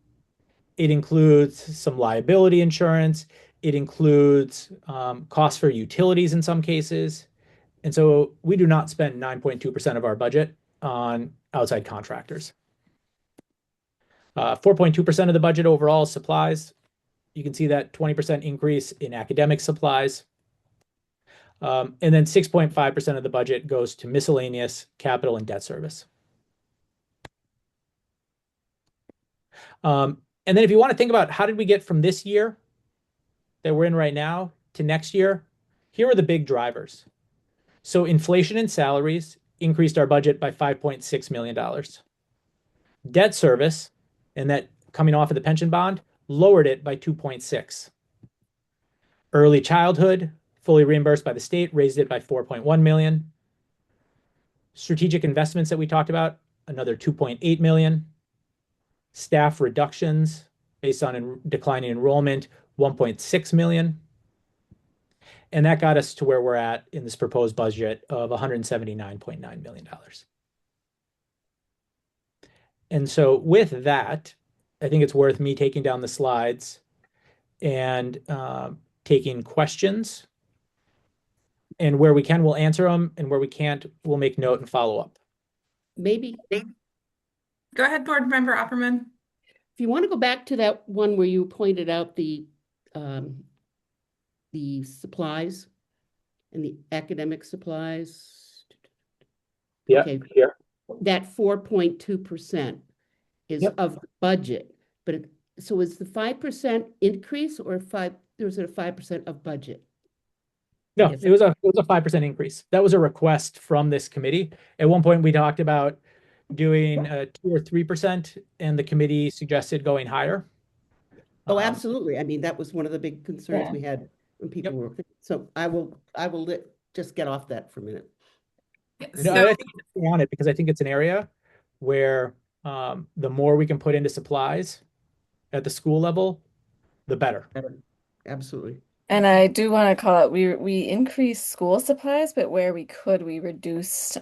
It includes some liability insurance. It includes costs for utilities in some cases. And so we do not spend 9.2% of our budget on outside contractors. 4.2% of the budget overall is supplies. You can see that 20% increase in academic supplies. And then 6.5% of the budget goes to miscellaneous, capital, and debt service. And then if you want to think about how did we get from this year that we're in right now to next year, here are the big drivers. So inflation and salaries increased our budget by $5.6 million. Debt service, and that coming off of the pension bond, lowered it by 2.6. Early childhood, fully reimbursed by the state, raised it by 4.1 million. Strategic investments that we talked about, another 2.8 million. Staff reductions based on declining enrollment, 1.6 million. And that got us to where we're at in this proposed budget of $179.9 million. And so with that, I think it's worth me taking down the slides and taking questions. And where we can, we'll answer them. And where we can't, we'll make note and follow up. Maybe Go ahead, Board Member Opperman. if you want to go back to that one where you pointed out the supplies and the academic supplies. Yeah, Okay. here. That 4.2% is Yep. of the budget, but so is the 5% increase or there's a 5% of budget? No, Yes. it was a 5% increase. That was a request from this committee. At one point, we talked about doing 2 or 3%, and the committee suggested going higher. Oh, absolutely. I mean, that was one of the big concerns Yeah. we had when people Yep. were, so I will just get off that for a minute. No, I think it's on it because I think it's an area where the more we can put into supplies at the school level, the better. Absolutely. And I do want to call out, we increased school supplies, but where we could, we reduced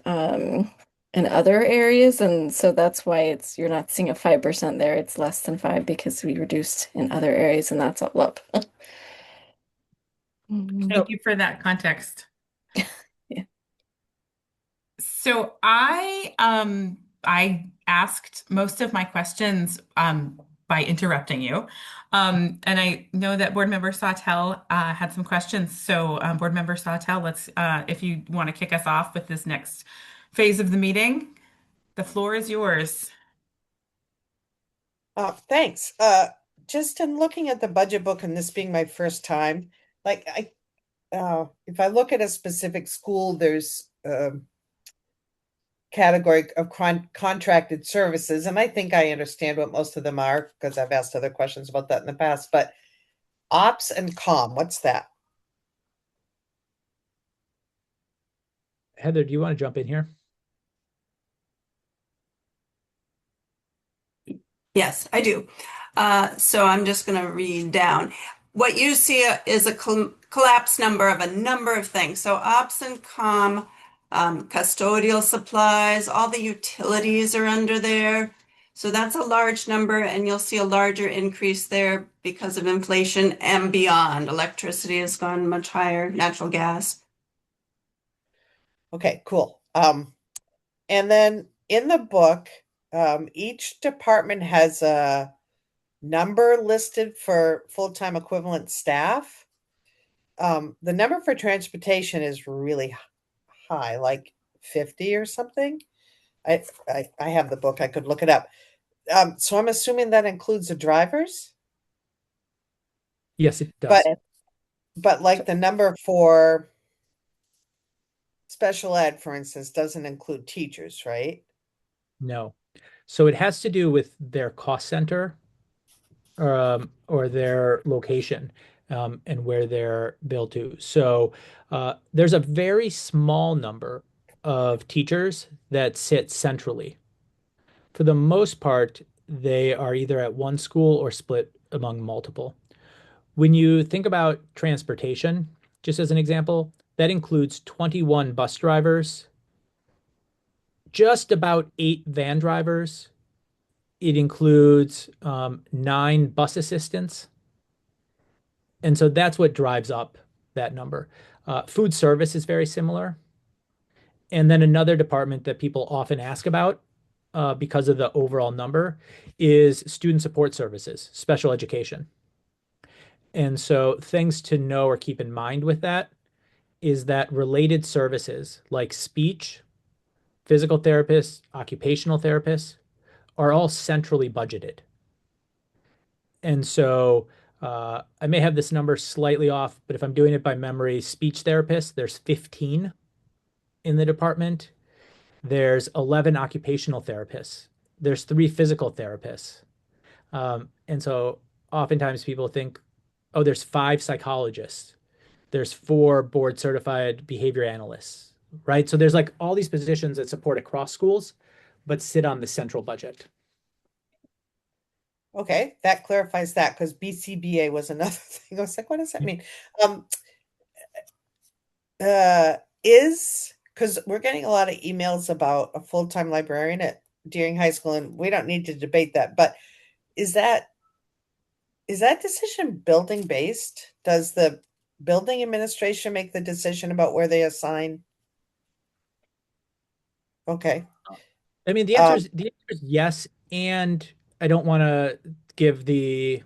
in other areas. And so that's why you're not seeing a 5% there. It's less than 5 because we reduced in other areas, and that's all up. Thank you for that context. Yeah. So I asked most of my questions by interrupting you. And I know that Board Member Sawtelle had some questions. So Board Member Sawtelle, let's if you want to kick us off with this next phase of the meeting, the floor is yours. Thanks. Just in looking at the budget book and this being my first time, like if I look at a specific school, there's category of contracted services, and I think I understand what most of them are because I've asked other questions about that in the past, but ops and comm, what's that? Heather, do you want to jump in here? Yes, I do. So I'm just going to read down. What you see is a collapse number of a number of things. So ops and comm, custodial supplies, all the utilities are under there. So that's a large number, and you'll see a larger increase there because of inflation and beyond. Electricity has gone much higher, natural gas. Okay, cool. And then in the book, each department has a number listed for full-time equivalent staff. The number for transportation is really high, like 50 or something. I have the book. I could look it up. So I'm assuming that includes the drivers, Yes, it but does. like the number for special ed, for instance, doesn't include teachers, right? No. So it has to do with their cost center, or their location, and where they're billed to. So there's a very small number of teachers that sit centrally. For the most part, they are either at one school or split among multiple. When you think about transportation, just as an example, that includes 21 bus drivers, just about 8 van drivers. It includes 9 bus assistants. And so that's what drives up that number. Food service is very similar. And then another department that people often ask about, because of the overall number, is student support services, special education. And so things to know or keep in mind with that is that related services like speech, physical therapists, occupational therapists are all centrally budgeted. And so I may have this number slightly off, but if I'm doing it by memory, speech therapists, there's 15 in the department. There's 11 occupational therapists. There's 3 physical therapists. And so oftentimes people think, oh, there's 5 psychologists. There's 4 board certified behavior analysts, right? So there's like all these positions that support across schools, but sit on the central budget. Okay, that clarifies that because BCBA was another thing. I was like, what does that mean? Is because we're getting a lot of emails about a full-time librarian at Deering High School, and we don't need to debate that, but is that decision building based? Does the building administration make the decision about where they assign? Okay. I mean, the answer is yes, and I don't want to give the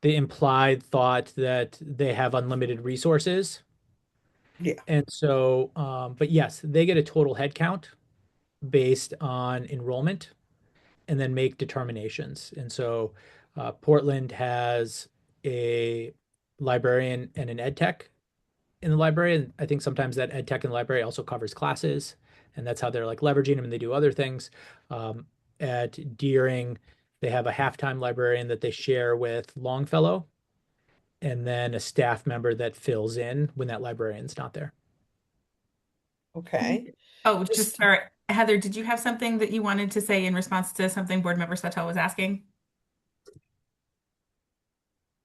implied thought that they have unlimited resources. Yeah. And so, but yes, they get a total head count based on enrollment and then make determinations. And so, Portland has a librarian and an ed tech in the library. And I think sometimes that ed tech in the library also covers classes, and that's how they're like leveraging them and they do other things. At Deering, they have a halftime librarian that they share with Longfellow, and then a staff member that fills in when that librarian's not there. Okay. Oh, Just just for Heather, did you have something that you wanted to say in response to something Board Member Suttel was asking?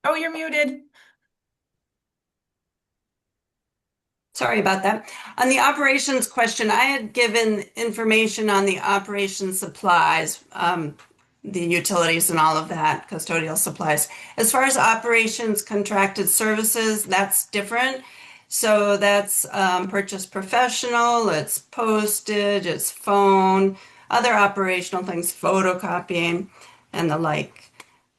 Oh, you're muted. Sorry about that. On the operations question, I had given information on the operations supplies, the utilities and all of that, custodial supplies. As far as operations contracted services, that's different. So that's purchase professional, it's postage, it's phone, other operational things, photocopying, and the like.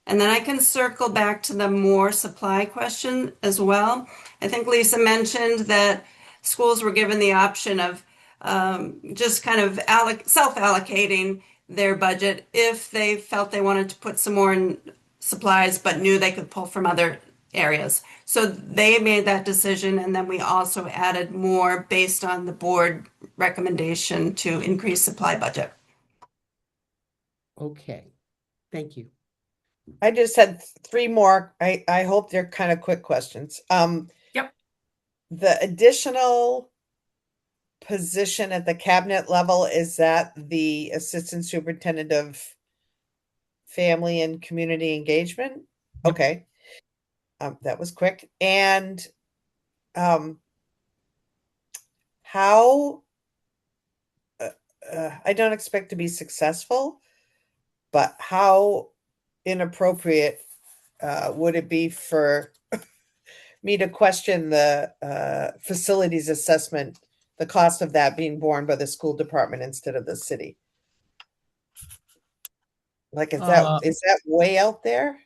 And then I can circle back to the more supply question as well. I think Lisa mentioned that schools were given the option of just kind of self-allocating their budget if they felt they wanted to put some more in supplies but knew they could pull from other areas. So they made that decision, and then we also added more based on the board recommendation to increase supply budget. Okay, thank you. I just had 3 more. I hope they're kind of quick questions. Yep. The additional position at the cabinet level, is that the assistant superintendent of family and community engagement? Yep. Okay. That was quick. And how I don't expect to be successful, but how inappropriate would it be for me to question the facilities assessment the cost of that being borne by the school department instead of the city? Like, Uh, is that way out there?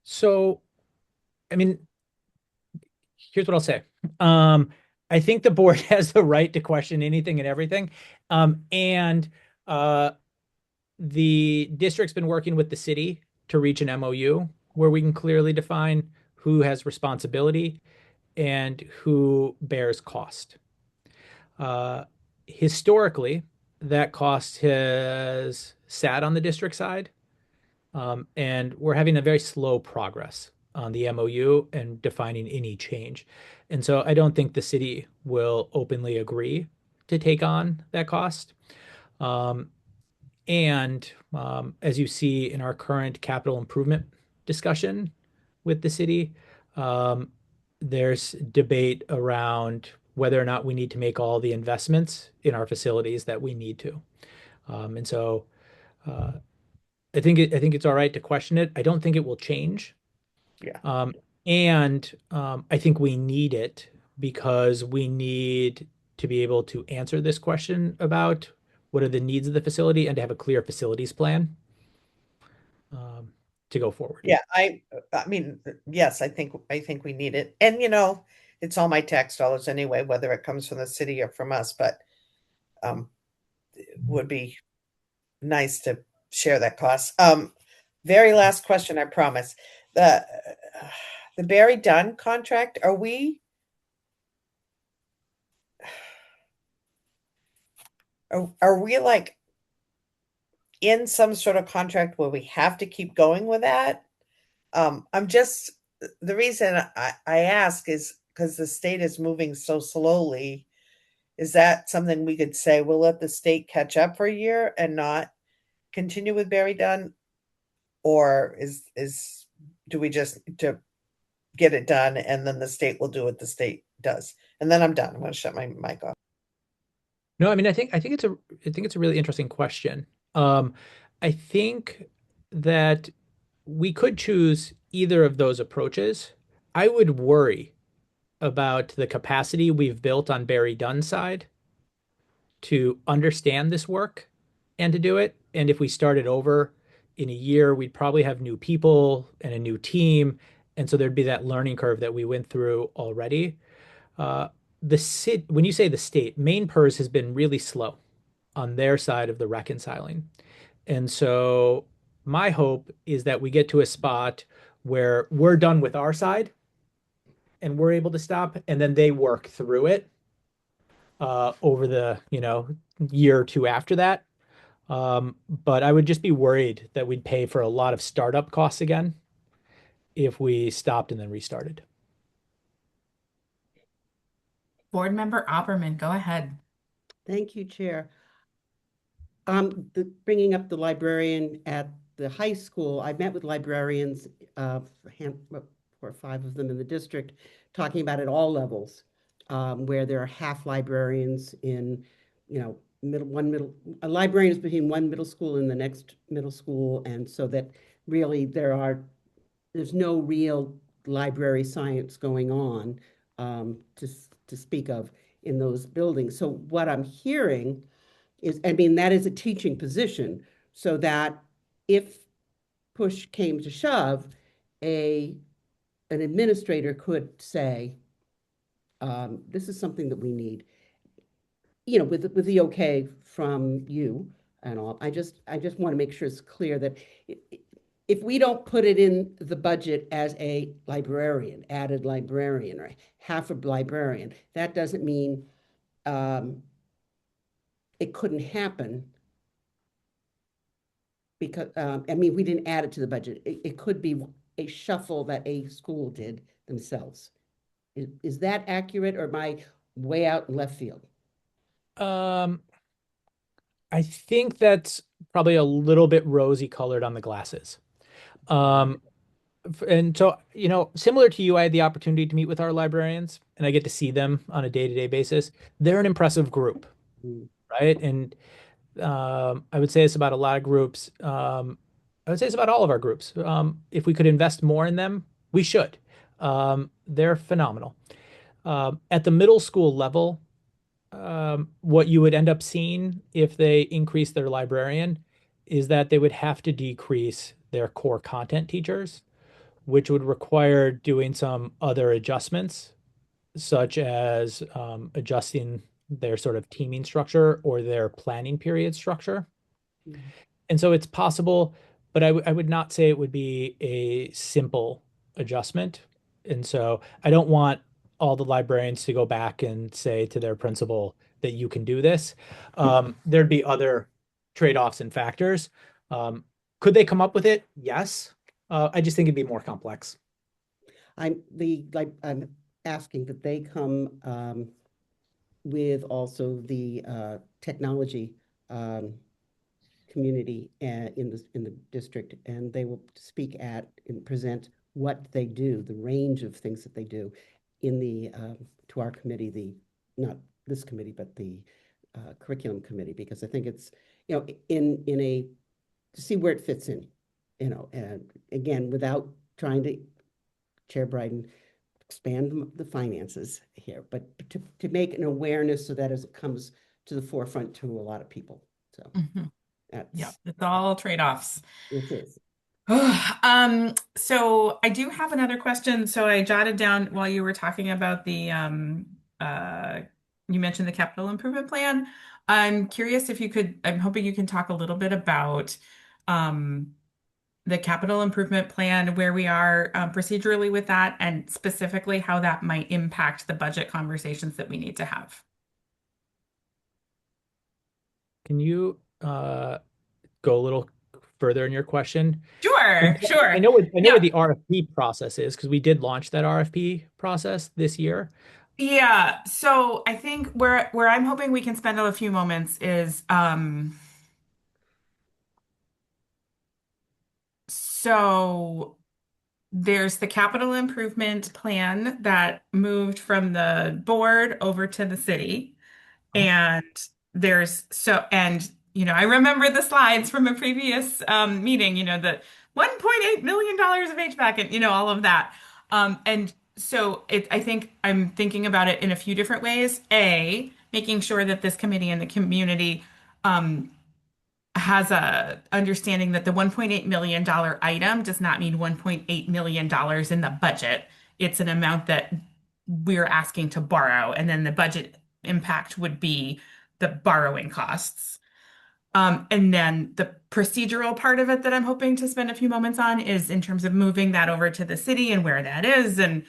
so, I mean, here's what I'll say. Um, I think the board has the right to question anything and everything. And uh, the district's been working with the city to reach an MOU where we can clearly define who has responsibility and who bears cost. Uh, Historically, that cost has sat on the district side, and we're having a very slow progress on the MOU and defining any change. And so I don't think the city will openly agree to take on that cost. Um, and as you see in our current capital improvement discussion with the city, um, there's debate around whether or not we need to make all the investments in our facilities that we need to. And so uh, I think it's all right to question it. I don't think it will change. Yeah. And I think we need it because we need to be able to answer this question about what are the needs of the facility and to have a clear facilities plan um, to go forward. Yeah, I mean, yes, I think we need it. And it's all my tax dollars anyway, whether it comes from the city or from us, but it would be nice to share that cost. Very last question, I promise. The Barry Dunn contract, are we like in some sort of contract where we have to keep going with that? I'm just the reason I ask is because the state is moving so slowly. Is that something we could say we'll let the state catch up for a year and not continue with Barry Dunn? Or is do we just to get it done and then the state will do what the state does? And then I'm done. I'm gonna shut my mic off. No, I mean, I think it's a really interesting question. I think that we could choose either of those approaches. I would worry about the capacity we've built on Barry Dunn's side to understand this work and to do it. And if we started over in a year, we'd probably have new people and a new team. And so there'd be that learning curve that we went through already. Uh, when you say the state, Maine PERS has been really slow on their side of the reconciling. And so my hope is that we get to a spot where we're done with our side and we're able to stop, and then they work through it over the year or two after that. But I would just be worried that we'd pay for a lot of startup costs again if we stopped and then restarted. Board Member Opperman, go ahead. Thank you, Chair. Bringing up the librarian at the high school, I met with librarians, four or five of them in the district, talking about at all levels, where there are half librarians in, a librarian is between one middle school and the next middle school, and so that really there's no real library science going on to speak of in those buildings. So what I'm hearing is, I mean, that is a teaching position, so that if push came to shove, an administrator could say, this is something that we need, with the okay from you and all. I just want to make sure it's clear that if we don't put it in the budget as a librarian, added librarian, or half a librarian, that doesn't mean it couldn't happen, because I mean, we didn't add it to the budget. It could be a shuffle that a school did themselves. Is that accurate, or am I way out in left field? Um, I think that's probably a little bit rosy colored on the glasses. Um, and so, similar to you, I had the opportunity to meet with our librarians and I get to see them on a day-to-day basis. They're an impressive group, right? And I would say it's about a lot of groups. I would say it's about all of our groups. If we could invest more in them, we should. They're phenomenal. At the middle school level, what you would end up seeing if they increase their librarian is that they would have to decrease their core content teachers, which would require doing some other adjustments, such as adjusting their sort of teaming structure or their planning period structure. Mhm. And so it's possible, but I would not say it would be a simple adjustment. And so I don't want all the librarians to go back and say to their principal that you can do this. There'd be other trade-offs and factors. Um, could they come up with it? Yes. I just think it'd be more complex. I'm asking that they come with also the technology community in the district, and they will speak at and present what they do, the range of things that they do in the to our committee, the not this committee, but the curriculum committee, because I think it's, in a to see where it fits in, and again, without trying to, Chair Bryden, expand the finances here, but to make an awareness so that as it comes to the forefront to a lot of people. So Mhm. Yeah, that's, it's all trade-offs. it is. So I do have another question. So I jotted down while you were talking about the you mentioned the capital improvement plan. I'm curious if you could, I'm hoping you can talk a little bit about um the capital improvement plan, where we are procedurally with that, and specifically how that might impact the budget conversations that we need to have. Can you go a little further in your question? And Sure, I sure. know I know what Yeah. the RFP process is because we did launch that RFP process this year. Yeah, so I think where I'm hoping we can spend a few moments is so there's the capital improvement plan that moved from the board over to the city. Uh-huh. And I remember the slides from a previous meeting, the $1.8 million of HVAC and, all of that. And so I think I'm thinking about it in a few different ways. A, making sure that this committee and the community um, has a understanding that the $1.8 million item does not mean $1.8 million in the budget. It's an amount that we're asking to borrow, and then the budget impact would be the borrowing costs. And then the procedural part of it that I'm hoping to spend a few moments on is in terms of moving that over to the city and where that is, and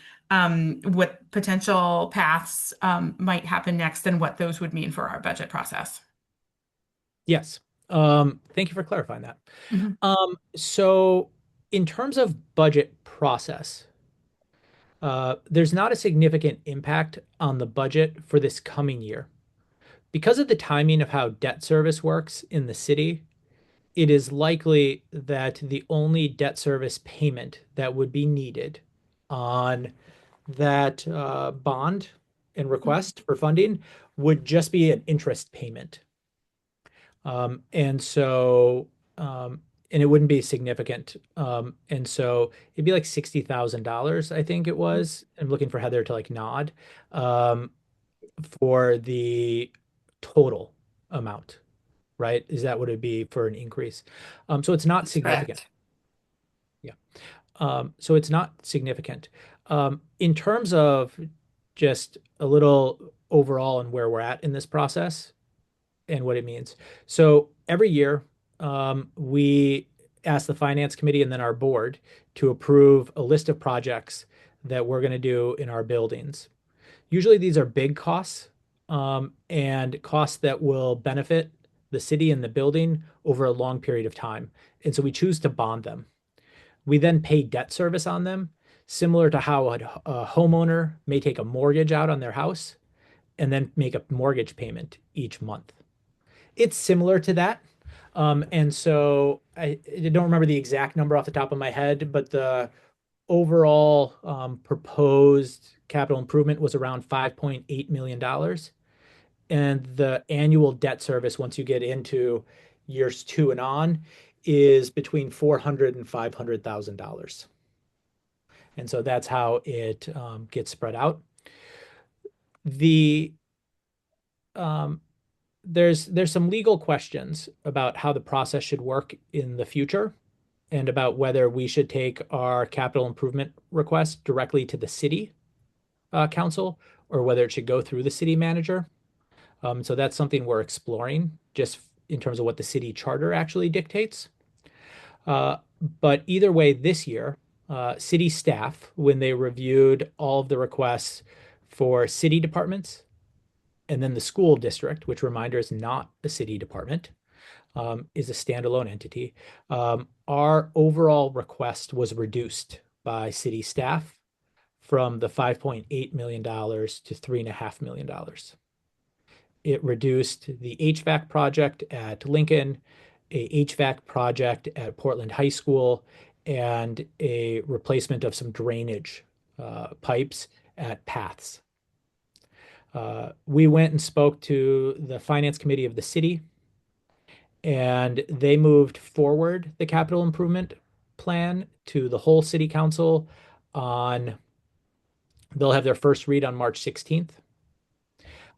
what potential paths might happen next, and what those would mean for our budget process. Yes. Thank you for clarifying that. Mhm. So in terms of budget process, there's not a significant impact on the budget for this coming year. Because of the timing of how debt service works in the city, it is likely that the only debt service payment that would be needed on that bond and request for funding would just be an interest payment. And so, and it wouldn't be significant. And so it'd be like $60,000, I think it was. I'm looking for Heather to like nod um, for the total amount, right? Is that what it'd be for an increase? So it's not That's significant. correct. Yeah. So it's not significant. In terms of just a little overall and where we're at in this process and what it means. So every year, we ask the finance committee and then our board to approve a list of projects that we're going to do in our buildings. Usually these are big costs, and costs that will benefit the city and the building over a long period of time. And so we choose to bond them. We then pay debt service on them, similar to how a homeowner may take a mortgage out on their house and then make a mortgage payment each month. It's similar to that. And so I don't remember the exact number off the top of my head, but the overall proposed capital improvement was around $5.8 million. And the annual debt service, once you get into years 2 and on, is between $400,000 and $500,000. And so that's how it gets spread out. The there's some legal questions about how the process should work in the future and about whether we should take our capital improvement request directly to the city council or whether it should go through the city manager. So that's something we're exploring just in terms of what the city charter actually dictates. But either way, this year, city staff, when they reviewed all of the requests for city departments and then the school district, which reminder is not a city department, is a standalone entity. Our overall request was reduced by city staff from the $5.8 million to $3.5 million. It reduced the HVAC project at Lincoln, a HVAC project at Portland High School, and a replacement of some drainage pipes at Paths. We went and spoke to the finance committee of the city, and they moved forward the capital improvement plan to the whole city council on, they'll have their first read on March 16th.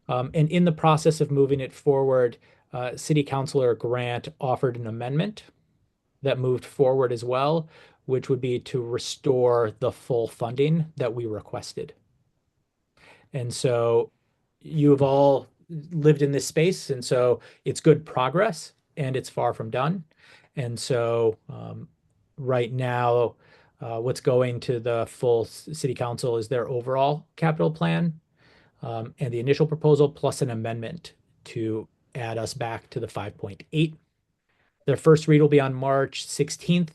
And in the process of moving it forward, City Councilor Grant offered an amendment that moved forward as well, which would be to restore the full funding that we requested. And so you have all lived in this space, and so it's good progress and it's far from done. And so right now, what's going to the full city council is their overall capital plan and the initial proposal plus an amendment to add us back to the 5.8. Their first read will be on March 16th,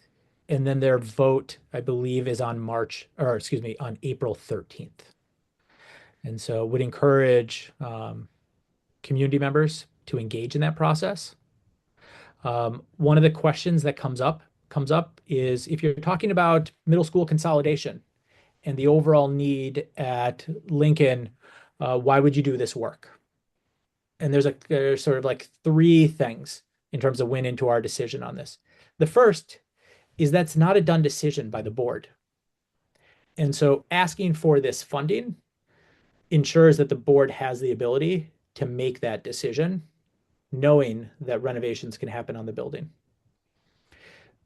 and then their vote, I believe, is on on April 13th. And so would encourage community members to engage in that process. One of the questions that comes up is if you're talking about middle school consolidation and the overall need at Lincoln, why would you do this work? And there's sort of like three things in terms of went into our decision on this. The first is that's not a done decision by the board. And so asking for this funding ensures that the board has the ability to make that decision, knowing that renovations can happen on the building.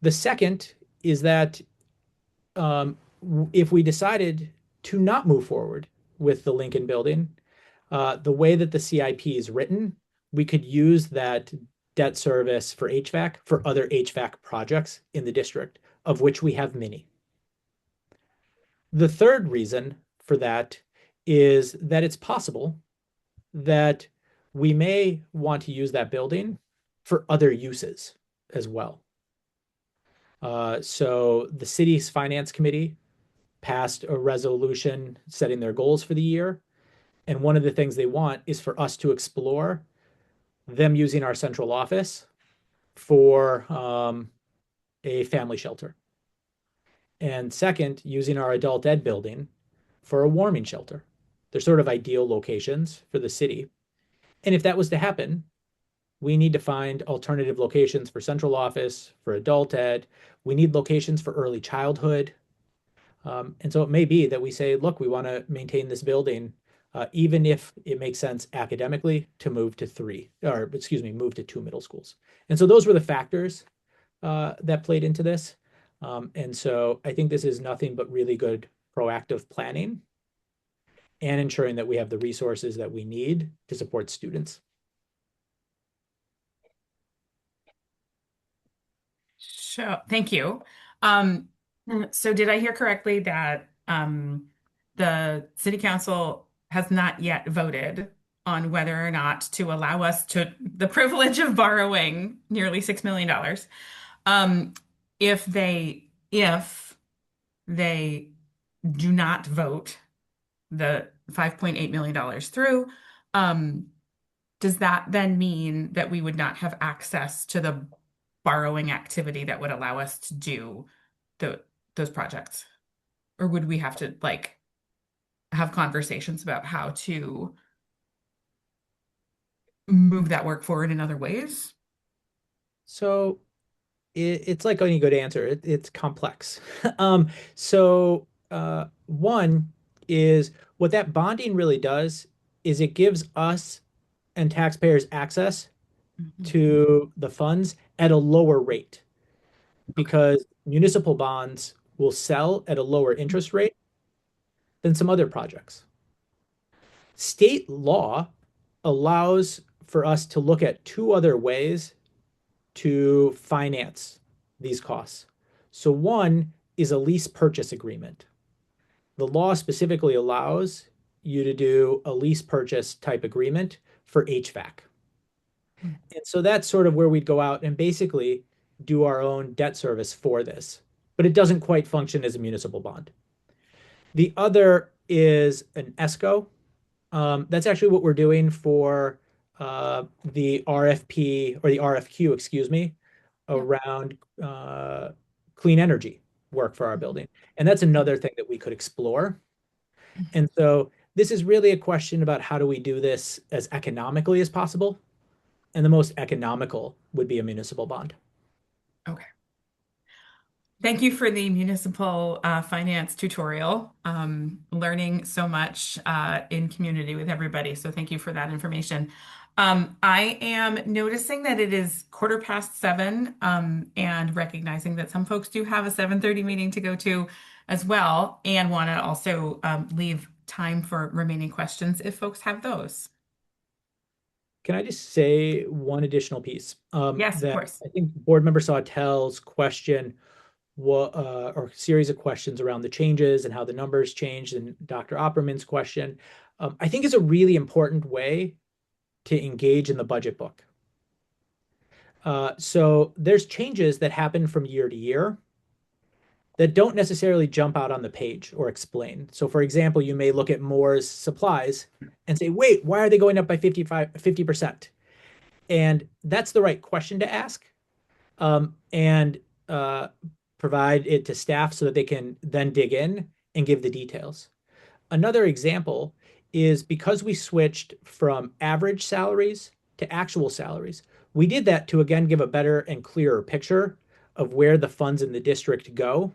The second is that if we decided to not move forward with the Lincoln building, the way that the CIP is written, we could use that debt service for HVAC for other HVAC projects in the district, of which we have many. The third reason for that is that it's possible that we may want to use that building for other uses as well. So the city's finance committee passed a resolution setting their goals for the year. And one of the things they want is for us to explore them using our central office for a family shelter. And second, using our adult ed building for a warming shelter. They're sort of ideal locations for the city. And if that was to happen, we need to find alternative locations for central office, for adult ed. We need locations for early childhood. And so it may be that we say, look, we want to maintain this building, even if it makes sense academically to move to move to 2 middle schools. And so those were the factors that played into this. And so I think this is nothing but really good proactive planning and ensuring that we have the resources that we need to support students. Sure. Thank you. So did I hear correctly that the city council has not yet voted on whether or not to allow us to the privilege of borrowing nearly $6 million? If they do not vote the $5.8 million through, does that then mean that we would not have access to the borrowing activity that would allow us to do those projects? Or would we have to have conversations about how to move that work forward in other ways? So it's like any good answer. It's complex. So one is what that bonding really does is it gives us and taxpayers access Mhm. to the funds at a lower rate because municipal bonds will sell at a lower interest rate than some other projects. State law allows for us to look at two other ways to finance these costs. So one is a lease purchase agreement. The law specifically allows you to do a lease purchase type agreement for HVAC. And so that's sort of where we'd go out and basically do our own debt service for this, but it doesn't quite function as a municipal bond. The other is an ESCO. That's actually what we're doing for the RFP or the RFQ, excuse me, around clean energy work for our building. And that's another thing that we could explore. And so this is really a question about how do we do this as economically as possible? And the most economical would be a municipal bond. Okay. Thank you for the municipal finance tutorial. Learning so much in community with everybody. So thank you for that information. I am noticing that it is 7:15, and recognizing that some folks do have a 7:30 meeting to go to as well, and want to also leave time for remaining questions if folks have those. Can I just say one additional piece? Yes, of That course. I think board member Sawtell's question or series of questions around the changes and how the numbers changed, and Dr. Opperman's question, I think is a really important way to engage in the budget book. So there's changes that happen from year to year that don't necessarily jump out on the page or explain. So for example, you may look at Moore's supplies and say, wait, why are they going up by 50%? And that's the right question to ask, and provide it to staff so that they can then dig in and give the details. Another example is because we switched from average salaries to actual salaries, we did that to again give a better and clearer picture of where the funds in the district go.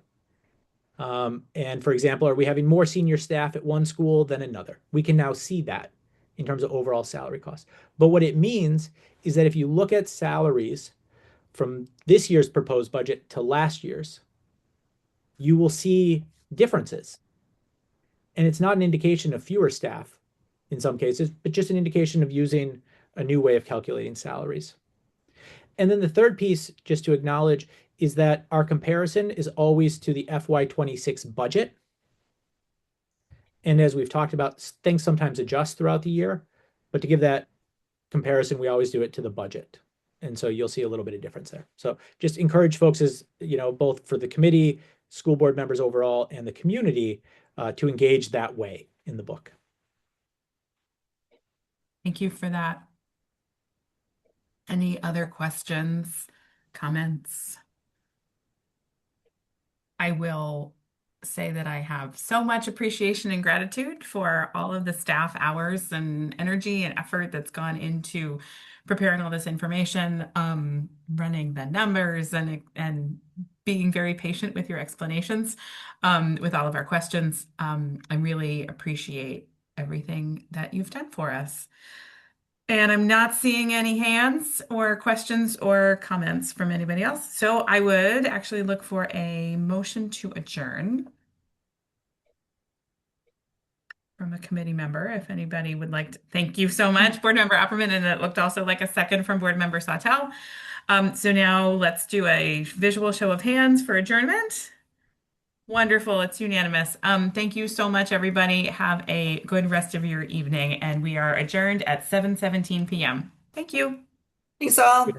And for example, are we having more senior staff at one school than another? We can now see that in terms of overall salary costs. But what it means is that if you look at salaries from this year's proposed budget to last year's, you will see differences. And it's not an indication of fewer staff in some cases, but just an indication of using a new way of calculating salaries. And then the third piece, just to acknowledge, is that our comparison is always to the FY26 budget. And as we've talked about, things sometimes adjust throughout the year, but to give that comparison, we always do it to the budget. And so you'll see a little bit of difference there. So just encourage folks, as you know, both for the committee, school board members overall, and the community to engage that way in the book. Thank you for that. Any other questions, comments? I will say that I have so much appreciation and gratitude for all of the staff hours and energy and effort that's gone into preparing all this information, running the numbers, and being very patient with your explanations, with all of our questions. I really appreciate everything that you've done for us. And I'm not seeing any hands or questions or comments from anybody else. So I would actually look for a motion to adjourn from a committee member, if anybody would like to. Thank you so much, Board Member Opperman. And it looked also like a second from Board Member Sawtell. So now let's do a visual show of hands for adjournment. Wonderful. It's unanimous. Thank you so much, everybody. Have a good rest of your evening. And we are adjourned at 7:17 p.m. Thank you. Thanks all.